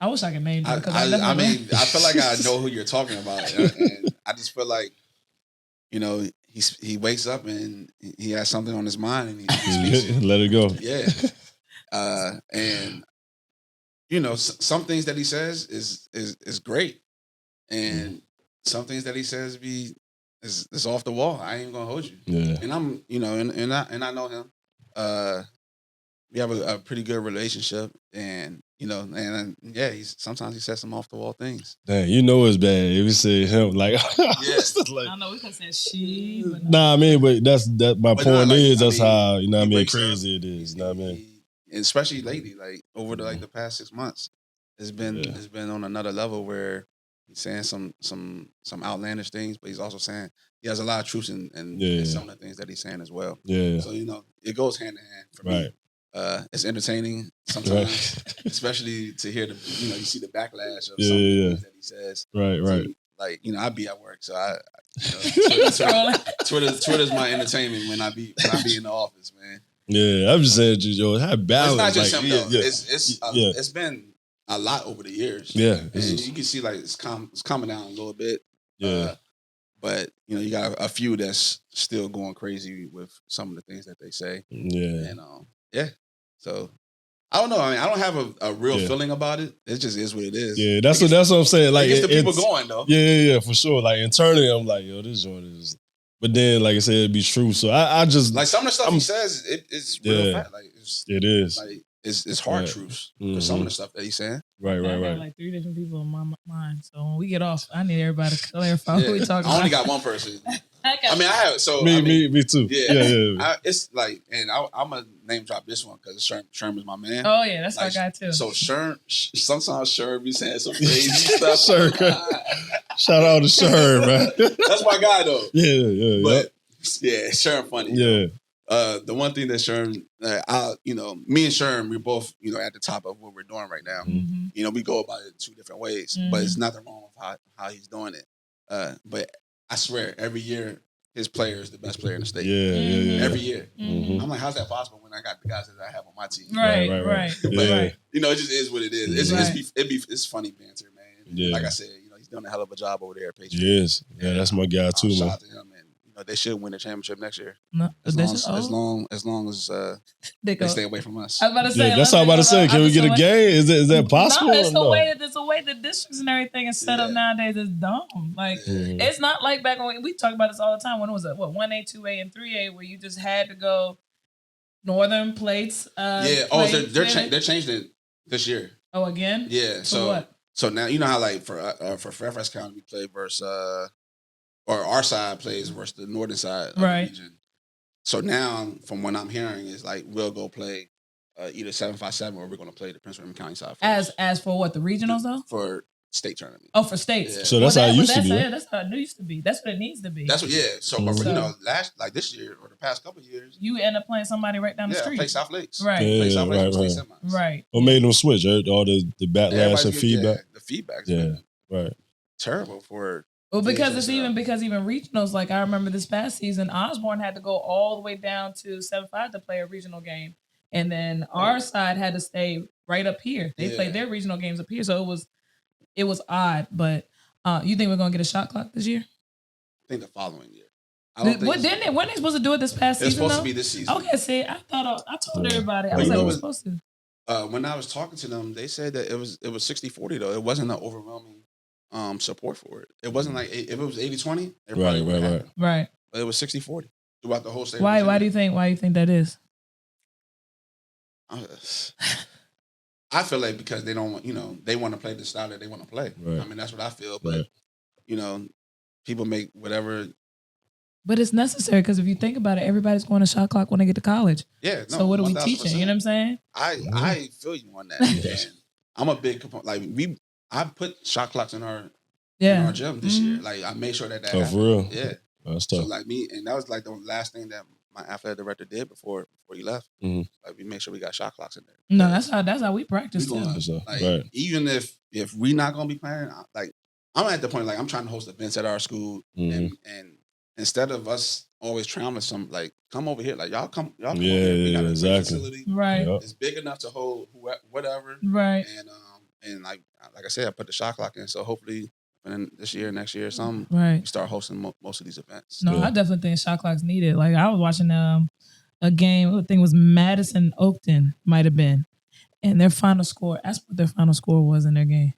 I wish I could name it. I feel like I know who you're talking about. And I just feel like, he wakes up and he has something on his mind and he speaks it. Let it go. Yeah. And, you know, some things that he says is great, and some things that he says is off the wall. I ain't gonna hold you. Yeah. And I'm, you know, and I know him. We have a pretty good relationship, and you know, and yeah, sometimes he says some off the wall things. Dang, you know it's bad if you say him like. I don't know. We could say she. But Nah, I mean, but that. My But point nah, like, is I that's mean, how you know what I he mean wakes crazy up, it is. You know what I mean? and especially lately, like over the past 6 months, it's been on another level where he's saying some outlandish things, but he's also saying he has a lot of truth in some of the things that he's saying as well. Yeah. So you know, it goes hand in hand for me. It's entertaining sometimes, Right. especially to hear you see the backlash of some of the things that he says. Right. So, like, you know, I be at work, so Twitter's my entertainment when I be in the office, man. Yeah, I'm just saying, yo, how balanced. It's not just like, him though. Yeah. It's been a lot over the years. Yeah, and you can see like it's coming down a little bit. Yeah. But you know, you got a few that's still going crazy with some of the things that they say. Yeah. And yeah. So I don't know. I mean, I don't have a real feeling about it. It just is what it is. Yeah, that's what I'm saying. Like, it gets the people going though. Yeah, for sure. Like internally, I'm like, yo, this joint is. But then, like I said, it'd be true. So I just like some of the stuff he says, it's real fact. Like it is. Like it's hard truths for some of the stuff that he's saying. Right. I have like 3 different people in my mind. So when we get off, I need everybody to clarify what we talking about. I only got one person. I mean, I have me too. Yeah. It's like, and I'm gonna name drop this one because Sherman's my man. Oh yeah, that's like, my guy too. So sometimes Sherm be saying some crazy stuff. Shout out to Sherm, man. That's my guy though. Yeah. But yeah, Sherm funny. Yeah. The one thing that Sherm, me and Sherm, we're both, at the top of what we're doing right now. Mm-hmm. You know, we go about it 2 different ways, but it's nothing wrong with how he's doing it. But I swear, every year his player is the best player in the state. Yeah. Every year. Mm-hmm. I'm like, how's that possible when I got the guys that I have on my team? Right. But, yeah. it just is what it is. It's funny banter, man. Yeah. Like I said, he's doing a hell of a job over there at Patriots. Yes. Yeah, that's my guy too, man. Shout out to him, and they should win the championship next year. No, as long as they stay away from us. I was about to say, that's what I'm about to say. Can we get a game? Is that possible? No, there's a way the districts and everything is set up nowadays is dumb. Like it's not like back when we talk about this all the time. When it was 1A, 2A, and 3A, where you just had to go northern plates. They're changing it this year. Oh, again? Yeah. So what? So now you know how like for Fairfax County we play versus or our side plays versus the northern side of the region. So now, from what I'm hearing, is like we'll go play either 757 or we're going to play the Prince William County side first. As for what, the regionals though? For state tournament. Oh, for states. Yeah. So that's how it used to be. Yeah, that's how it used to be. That's what it needs to be. That's what. Yeah. So, but this year or the past couple of years, you end up playing somebody right down the street. Play South Lakes. Right. Yeah, play South Lakes. Right. What made them switch? All the backlash and feedback. The feedback's right. Terrible for. Well, because even regionals, like I remember this past season, Osborne had to go all the way down to 7-5 to play a regional game. And then our side had to stay right up here. They played their regional games up here. So it was odd. But you think we're going to get a shot clock this year? I think the following year. Weren't they supposed to do it this past season? It's supposed to be this season. Okay, see, I told everybody. I was like, we're supposed to. When I was talking to them, they said that it was 60-40 though. It wasn't an overwhelming support for it. It wasn't like if it was 80-20, right. But it was 60-40 throughout the whole state. Why do you think that is? I feel like because they don't want, they want to play the style that they want to play. Right. I mean, that's what I feel. But people make whatever. But it's necessary because if you think about it, everybody's going to shot clock when they get to college. Yeah. No, so what are we teaching? You know what I'm saying? I feel you on that. And I'm a big component. Like I put shot clocks in our gym this year. Like I made sure that happened. For real? Yeah. That's tough. So like and that was like the last thing that my athletic director did before he left. Mm-hmm. Like we made sure we got shot clocks in there. No, that's how we practice too. Like even if we not gonna be playing, like I'm at the point like I'm trying to host events at our school, and instead of us always trying to come over here, like y'all come over here. We got a exactly. facility. Right. Yep. It's big enough to hold whatever. Right. And like I said, I put the shot clock in, so hopefully this year, next year, we start hosting most of these events. No, I definitely think shot clock's needed. Like I was watching a game, I think it was Madison Oakton, might have been. and their final score, ask what their final score was in their game.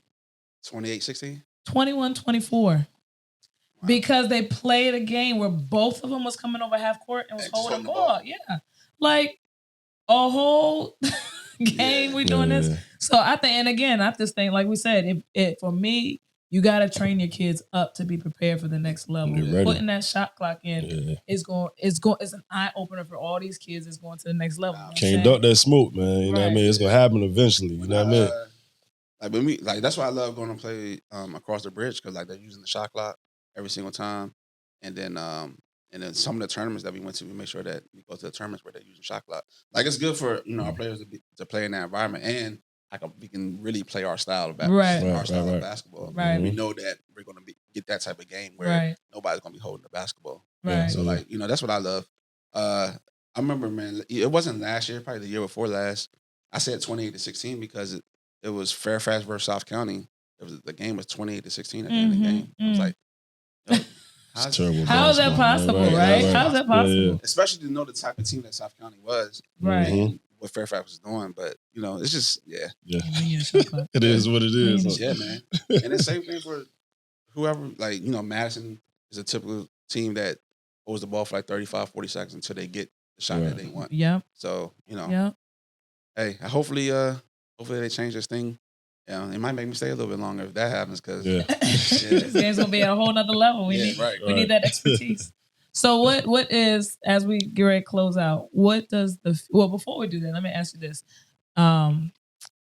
28-16? 21-24. Because they played a game where both of them was coming over half court and was holding the ball. Yeah. Like a whole game we doing this. So I think, and again, I just think, like we said, if for me, you got to train your kids up to be prepared for the next level. Putting that shot clock in is an eye opener for all these kids. Is going to the next level. Can't duck that smoke, man. You know what I mean? It's gonna happen eventually. You know what I mean? Like when we that's why I love going to play across the bridge, because like they're using the shot clock every single time, and then some of the tournaments that we went to, we make sure that we go to the tournaments where they're using shot clock. Like it's good for our players to play in that environment, and we can really play our style of basketball. Of basketball. Right. We know that we're going to get that type of game where nobody's going to be holding the basketball. Right. So like that's what I love. I remember, man, it wasn't last year, probably the year before last. I said 28-16 because it was Fairfax versus South County. The game was 28-16 at the end of the game. I was like, how is that possible, right? How is that possible? Yeah. Especially to know the type of team that South County was, right? And what Fairfax was doing, but it's just it is what it is. Yeah, man. And the same thing for whoever, like Madison is a typical team that holds the ball for like 35-40 seconds until they get the shot that they want. Yeah. So hey, hopefully they change this thing. Yeah, it might make me stay a little bit longer if that happens, because this game's gonna be at a whole nother level. We need that expertise. So what is, as we get ready to close out, what does before we do that, let me ask you this. And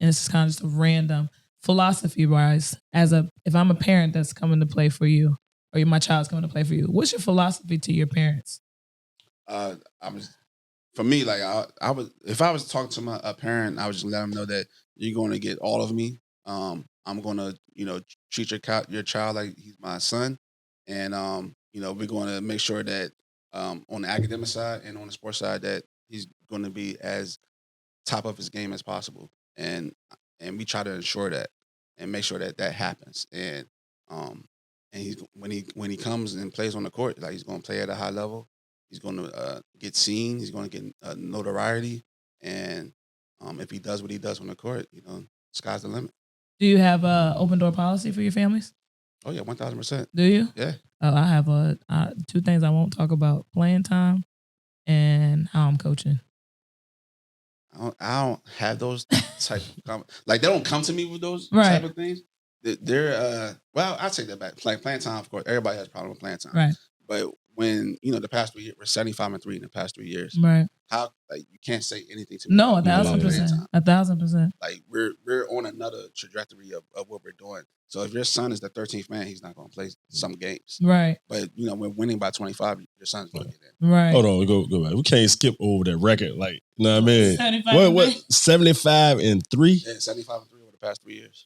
this is kind of just a random philosophy wise, if I'm a parent that's coming to play for you, or my child's coming to play for you, what's your philosophy to your parents? For me, like I would, if I was talking to a parent, I would just let them know that you're going to get all of me. I'm going to, treat your child like he's my son. And, we're going to make sure that on the academic side and on the sports side that he's going to be as top of his game as possible. And we try to ensure that and make sure that happens. And he's, when he comes and plays on the court, like he's going to play at a high level. He's going to get seen. He's going to get notoriety. And if he does what he does on the court, sky's the limit. Do you have a open door policy for your families? Oh yeah, 1,000%. Do you? Yeah. I have two things I won't talk about: playing time and how I'm coaching. I don't have those type of like they don't come to me with those type of things. They're well, I'll take that back. Like playing time, of course, everybody has a problem with playing time. Right. But when the past 3 years, we're 75-3 in the past 3 years. Right. How you can't say anything to me? No, 1,000%. 1,000%. Like we're on another trajectory of what we're doing. So if your son is the 13th man, he's not going to play some games. Right. But we're winning by 25. Your son's going to get in. Right. Hold on, go back. We can't skip over that record. Like, you know what I mean? 75 what 75-3? Yeah, 75-3 over the past 3 years.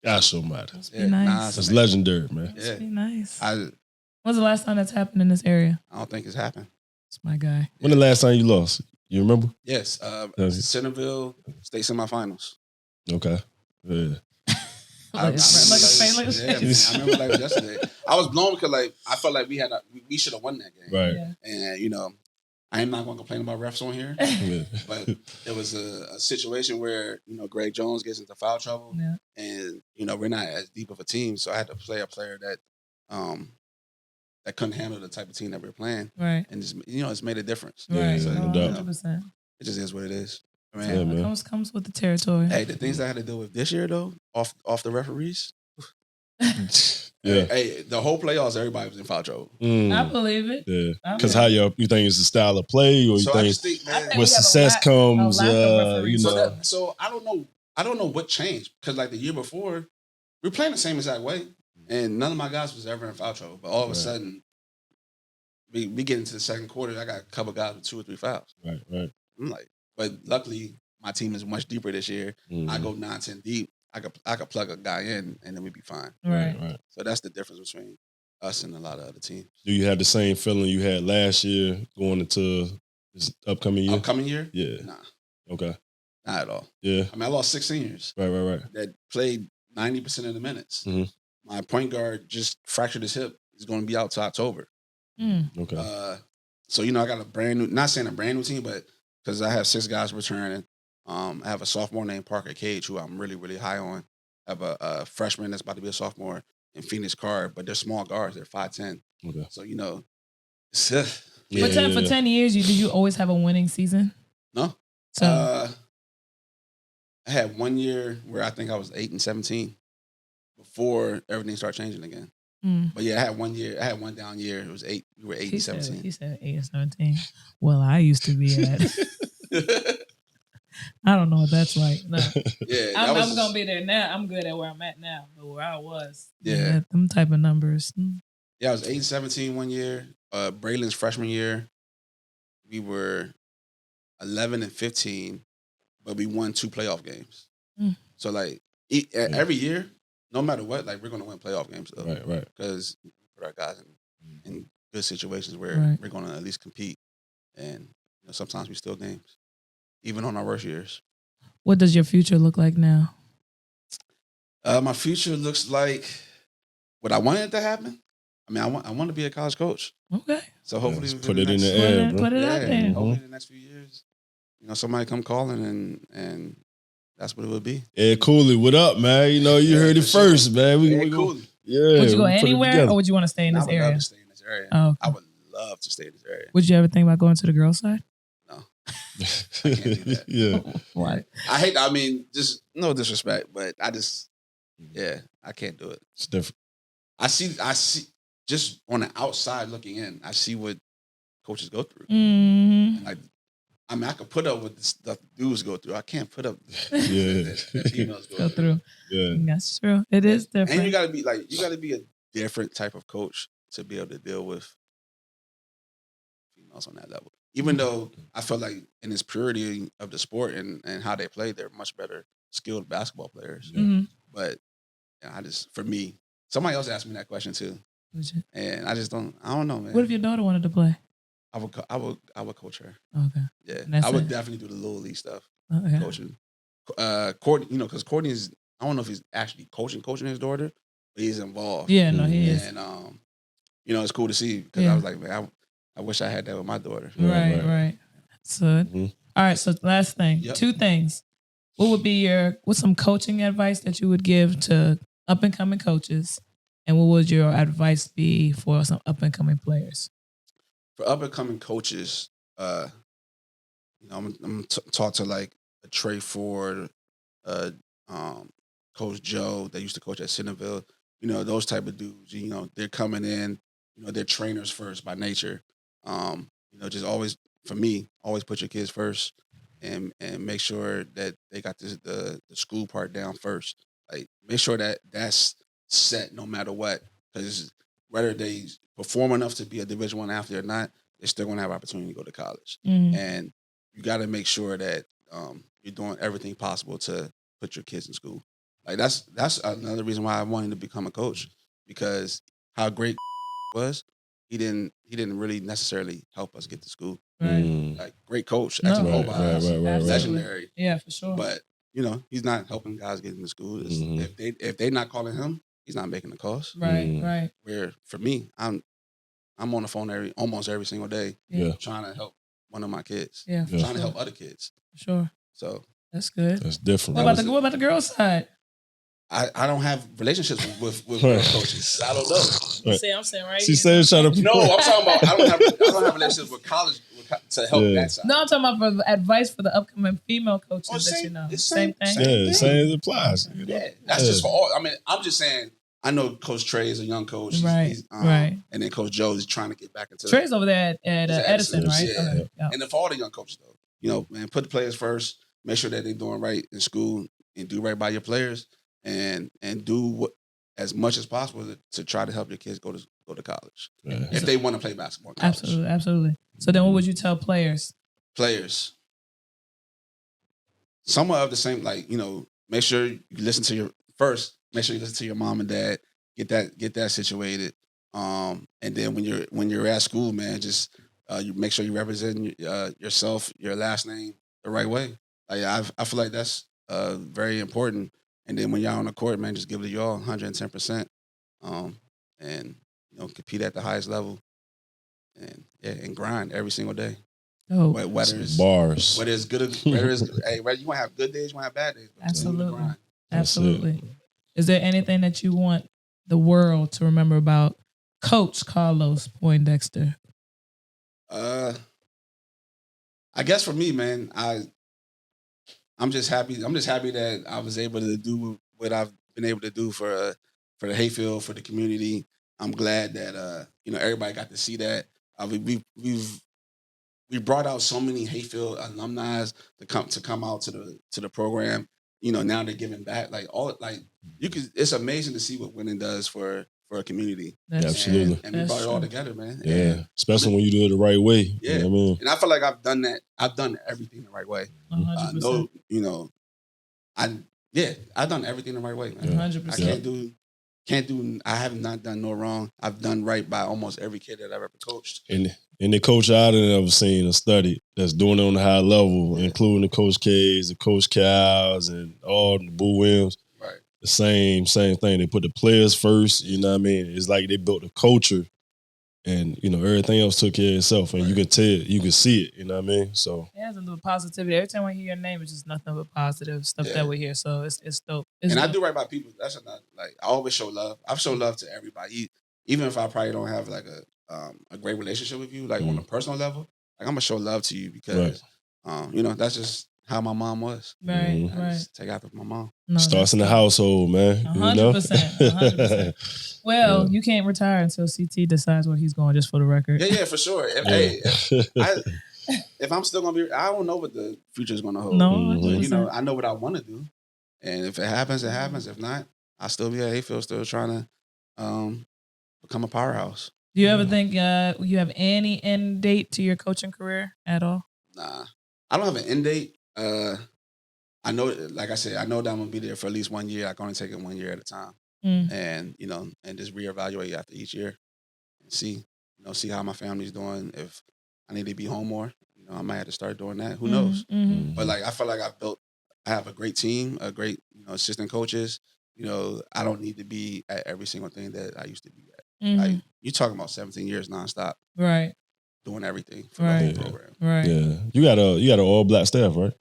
Gosh, so much. Must be nice. That's legendary, man. Must be nice. When's the last time that's happened in this area? I don't think it's happened. It's my guy. When the last time you lost? You remember? Yes. Centerville State semifinals. Okay. Yeah. I remember like yesterday. I was blown because like I felt like we should have won that game. Right. Yeah. And I am not going to complain about refs on here. But it was a situation where Greg Jones gets into foul trouble, and we're not as deep of a team, so I had to play a player that couldn't handle the type of team that we're playing. Right. And it's made a difference. Right. So, 100%. It just is what it is. Man. Comes with the territory. Hey, the things I had to deal with this year though, off the referees. Yeah. Hey, the whole playoffs, everybody was in foul trouble. I believe it. Yeah. Because how you think it's the style of play, or you think with success comes, So I don't know what changed, because like the year before, we were playing the same exact way, and none of my guys was ever in foul trouble. But all of a sudden, we get into the second quarter, I got a couple guys with 2 or 3 fouls. Right. I'm like, but luckily my team is much deeper this year. I go 9-10 deep. I could plug a guy in and then we'd be fine. Right. So that's the difference between us and a lot of other teams. Do you have the same feeling you had last year going into this upcoming year? Upcoming year? Yeah. Nah. Okay. Not at all. Yeah. I mean, I lost 6 seniors. Right. That played 90% of the minutes. Mm-hmm. My point guard just fractured his hip. He's going to be out till October. Okay. So I got a brand new, not saying a brand new team, but because I have 6 guys returning, I have a sophomore named Parker Cage, who I'm really, really high on. I have a freshman that's about to be a sophomore in Phoenix Card, but they're small guards. They're 5'10". Okay. So, you know, Yeah, For 10 years, did you always have a winning season? No. So I had 1 year where I think I was 8-17 before everything started changing again. But yeah, I had 1 year. I had one down year. It was 8. We were 8-17. He said 8 and 17. Well, I used to be at. I don't know what that's like. No. Yeah, I'm gonna be there now. I'm good at where I'm at now, but where I was, Yeah. them type of numbers. Yeah, I was 8-17 1 year. Braylon's freshman year, we were 11-15, but we won 2 playoff games. So like every year, no matter what, like we're gonna win playoff games though. Right. Because we put our guys in good situations where we're gonna at least compete, and you know, sometimes we steal games, even on our worst years. What does your future look like now? My future looks like what I wanted to happen. I mean, I want to be a college coach. Okay. So hopefully, Let's put it in the air, bro. Put it out there. Hopefully, in the next few years, you know, somebody come calling and that's what it would be. Ed Cooley, what up, man? You know, you heard it first, man. We Cooley. Yeah. Would you go we put it anywhere, together. or would you want to stay in this I would area? love to stay in this area. Oh, okay. I would love to stay in this area. Would you ever think about going to the girls' side? No, I can't do that. Yeah. Why? I hate. I mean, just no disrespect, but I can't do it. It's different. I see. Just on the outside looking in, I see what coaches go through. Mm-hmm. Like, I mean, I could put up with the stuff dudes go through. I can't put up Yeah. that females Go through. Yeah. That's true. It is different. And you gotta be a different type of coach to be able to deal with females on that level. Even though I feel like in its purity of the sport and how they play, they're much better skilled basketball players. Mhm. But for me, somebody else asked me that question too. And I don't know, man. What if your daughter wanted to play? I would coach her. Okay. Yeah. That's I would it. definitely do the little league stuff. Okay. Coaching. Courtney, you know, because Courtney is, I don't know if he's actually coaching his daughter, but he's involved. Yeah, no, he is. And you know, it's cool to see because I was like, man, I wish I had that with my daughter. Right. So, all right. So last thing, 2 things. What's some coaching advice that you would give to up and coming coaches, and what would your advice be for some up and coming players? For up and coming coaches, you know, I'm talk to like a Trey Ford, Coach Joe that used to coach at Centerville. You know, those type of dudes. You know, they're coming in. You know, they're trainers first by nature. You know, just always put your kids first, and make sure that they got the school part down first. Like, make sure that that's set no matter what, because whether they perform enough to be a Division I athlete or not, they're still going to have opportunity to go to college. And you got to make sure that you're doing everything possible to put your kids in school. Like, that's another reason why I wanted to become a coach, because how great was, he didn't really necessarily help us get to school. Right. Like, great coach, No. legendary. Yeah, for sure. But you know, he's not helping guys get into school. If they're not calling him, he's not making the calls. Right. Where for me, I'm on the phone almost every single day, trying to help one of my kids. Yeah, trying to help other kids. For sure. So that's good. That's different. What about the girls' side? I don't have relationships with girl coaches. I don't know. I'm saying right. She said trying to. No, I'm talking about I don't have relationships with college to help that side. No, I'm talking about for advice for the upcoming female coaches that you know. Same thing. Yeah, same as applies. You know? Yeah, that's just for all. I mean, I'm just saying. I know Coach Trey is a young coach. He's, right. And then Coach Joe is trying to get back into. Trey's over there at Edison, right? Yeah. Okay. And then for all the young coaches, though, you know, man, put the players first. Make sure that they're doing right in school and do right by your players, and do as much as possible to try to help your kids go to college if they want to play basketball in college. Absolutely. So then, what would you tell players? Somewhat of the same, like, you know, make sure you listen to your mom and dad, get that situated. And then when you're at school, man, just you make sure you represent yourself, your last name the right way. Like, I feel like that's very important. And then when y'all on the court, man, just give it y'all 110%. And you know, compete at the highest level, and grind every single day. Oh, Whether it's bars. whether it's good, whether it's hey, whether you want to have good days, you want to have bad days. But continue to absolutely, grind. absolutely. Is there anything that you want the world to remember about Coach Carlos Poindexter? I guess for me, man, I'm just happy. I'm just happy that I was able to do what I've been able to do for the Hayfield, for the community. I'm glad that everybody got to see that. We brought out so many Hayfield alumni to come out to the program. Now they're giving back. It's amazing to see what winning does for a community. Absolutely. And we brought it all together, man. Yeah, And especially when you do it the right way. Yeah, you know what I mean? and I feel like I've done that. I've done everything the right way. 100%. I've done everything the right way, man. 100%. I have not done no wrong. I've done right by almost every kid that I've ever coached. And the coach I've ever seen and studied that's doing it on a high level, including the Coach K's, the Coach Cows, and all the Boo Williams. Right. The same thing. They put the players first, you know what I mean? It's like they built a culture and, everything else took care of itself. And you can tell it, you can see it, you know what I mean? So it has a little positivity. Every time I hear your name, it's just nothing but positive stuff that we hear. So it's dope. I do right by people. That's not I always show love. I've shown love to everybody. Even if I probably don't have like a great relationship with you, like on a personal level, like I'm gonna show love to you because that's just how my mom was. Right, I just take after my mom. No, starts in the household, man. 100%. 100%. Well, you can't retire until CT decides where he's going, just for the record. Yeah, for sure. If I'm still gonna be, I don't know what the future is gonna hold. No, but, I know what I want to do, and if it happens, it happens. If not, I'll still be at Hayfield, still trying to become a powerhouse. Do you ever think you have any end date to your coaching career at all? Nah, I don't have an end date. I know, like I said, I know that I'm gonna be there for at least 1 year. I can only take it 1 year at a time, and and just reevaluate after each year and see how my family's doing. If I need to be home more, I might have to start doing that. Who knows? But I feel like I have a great team, a great assistant coaches. I don't need to be at every single thing that I used to be at. Like you're talking about 17 years nonstop, right? Doing everything for the whole program, right? Yeah, you got an all black staff, right?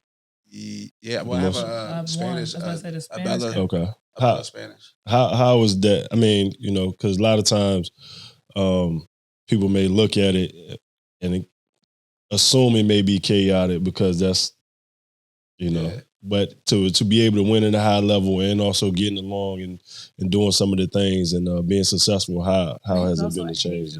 Yeah, well, I have a Spanish. Spanish. Okay. How Spanish? How was that? I mean, because a lot of times, people may look at it and assume it may be chaotic because that's, but to be able to win at a high level and also getting along and doing some of the things and being successful, how has it been to change?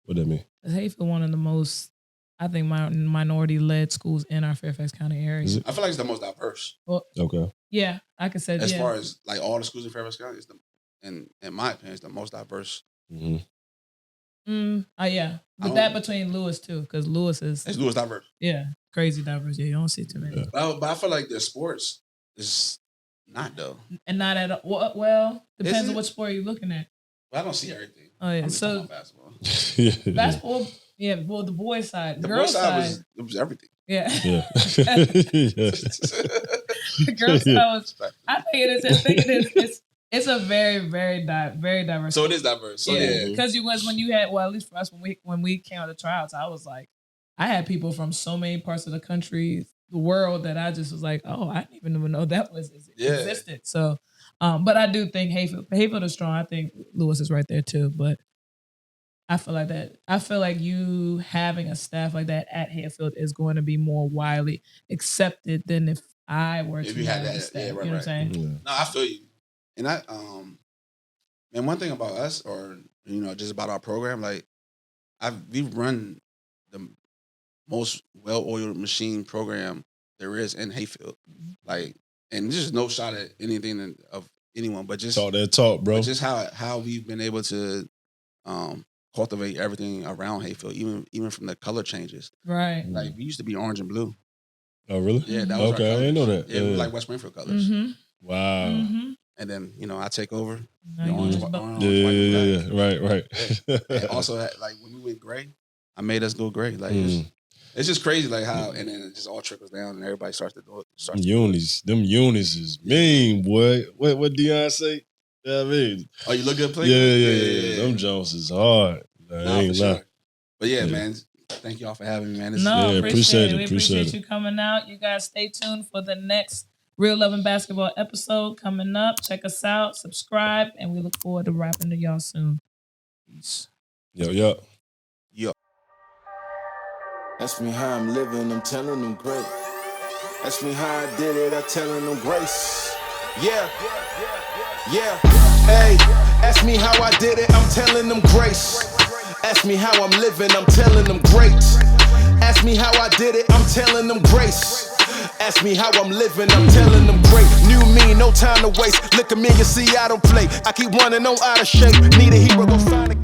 What do I mean? Hayfield, one of the most, I think, minority-led schools in our Fairfax County area. I feel like it's the most diverse. Well, okay. Yeah, I could say as far as like all the schools in Fairfax County, in my opinion, it's the most diverse. Yeah, but that between Lewis too, because Lewis is diverse. Yeah, crazy diverse. Yeah, you don't see too many. Yeah. But I feel like the sports is not though, and not at all. Well, depends on what sport you're looking at. Well, I don't see everything. Oh yeah, so basketball. Basketball. Yeah, well, the boys' side, the girls' side was everything. Yeah. The girls' side was. I think it is. It's a very, very, very diverse. So it is diverse. So yeah, because when you had, well, at least for us, when we came out of the tryouts, I was like, I had people from so many parts of the country, the world, that I just was like, oh, I didn't even know that existed. So, but I do think Hayfield is strong. I think Lewis is right there too. But I feel like that. I feel like you having a staff like that at Hayfield is going to be more widely accepted than if I were to have that staff. You know what I'm saying? Yeah. No, I feel you. And and one thing about us, or just about our program, like we've run the most well-oiled machine program there is in Hayfield. Like, and there's no shot at anything of anyone, but just talk that talk, bro. But just how we've been able to cultivate everything around Hayfield, even from the color changes. Right. Like we used to be orange and blue. Oh, really? Yeah, that was our okay. colors. I didn't know that. Yeah, we were like West Springfield colors. Wow. And then I take over. Orange, yeah, right. Yeah. And also, like when we went gray, I made us go gray. Like it's just crazy, like how, and then it just all trickles down, and everybody starts to do it. Them unis is mean, boy. What Deion say? Yeah, I mean, you look good, play. Yeah. Them Jones is hard. I ain't sure. But man, Thank y'all for having me, man. No, Yeah, appreciate it. We appreciate you coming out. You guys stay tuned for the next Real Love and Basketball episode coming up. Check us out, subscribe, and we look forward to rapping to y'all soon. Peace. Yo. Ask me how I'm living, I'm telling them great. Ask me how I did it, I'm telling them grace. Yeah. Hey, ask me how I did it, I'm telling them grace. Ask me how I'm living, I'm telling them great. Ask me how I did it, I'm telling them grace. Ask me how I'm living, I'm telling them great. New me, no time to waste. Look at me, you see I don't play. I keep running on out of shape. Need a hero, go find a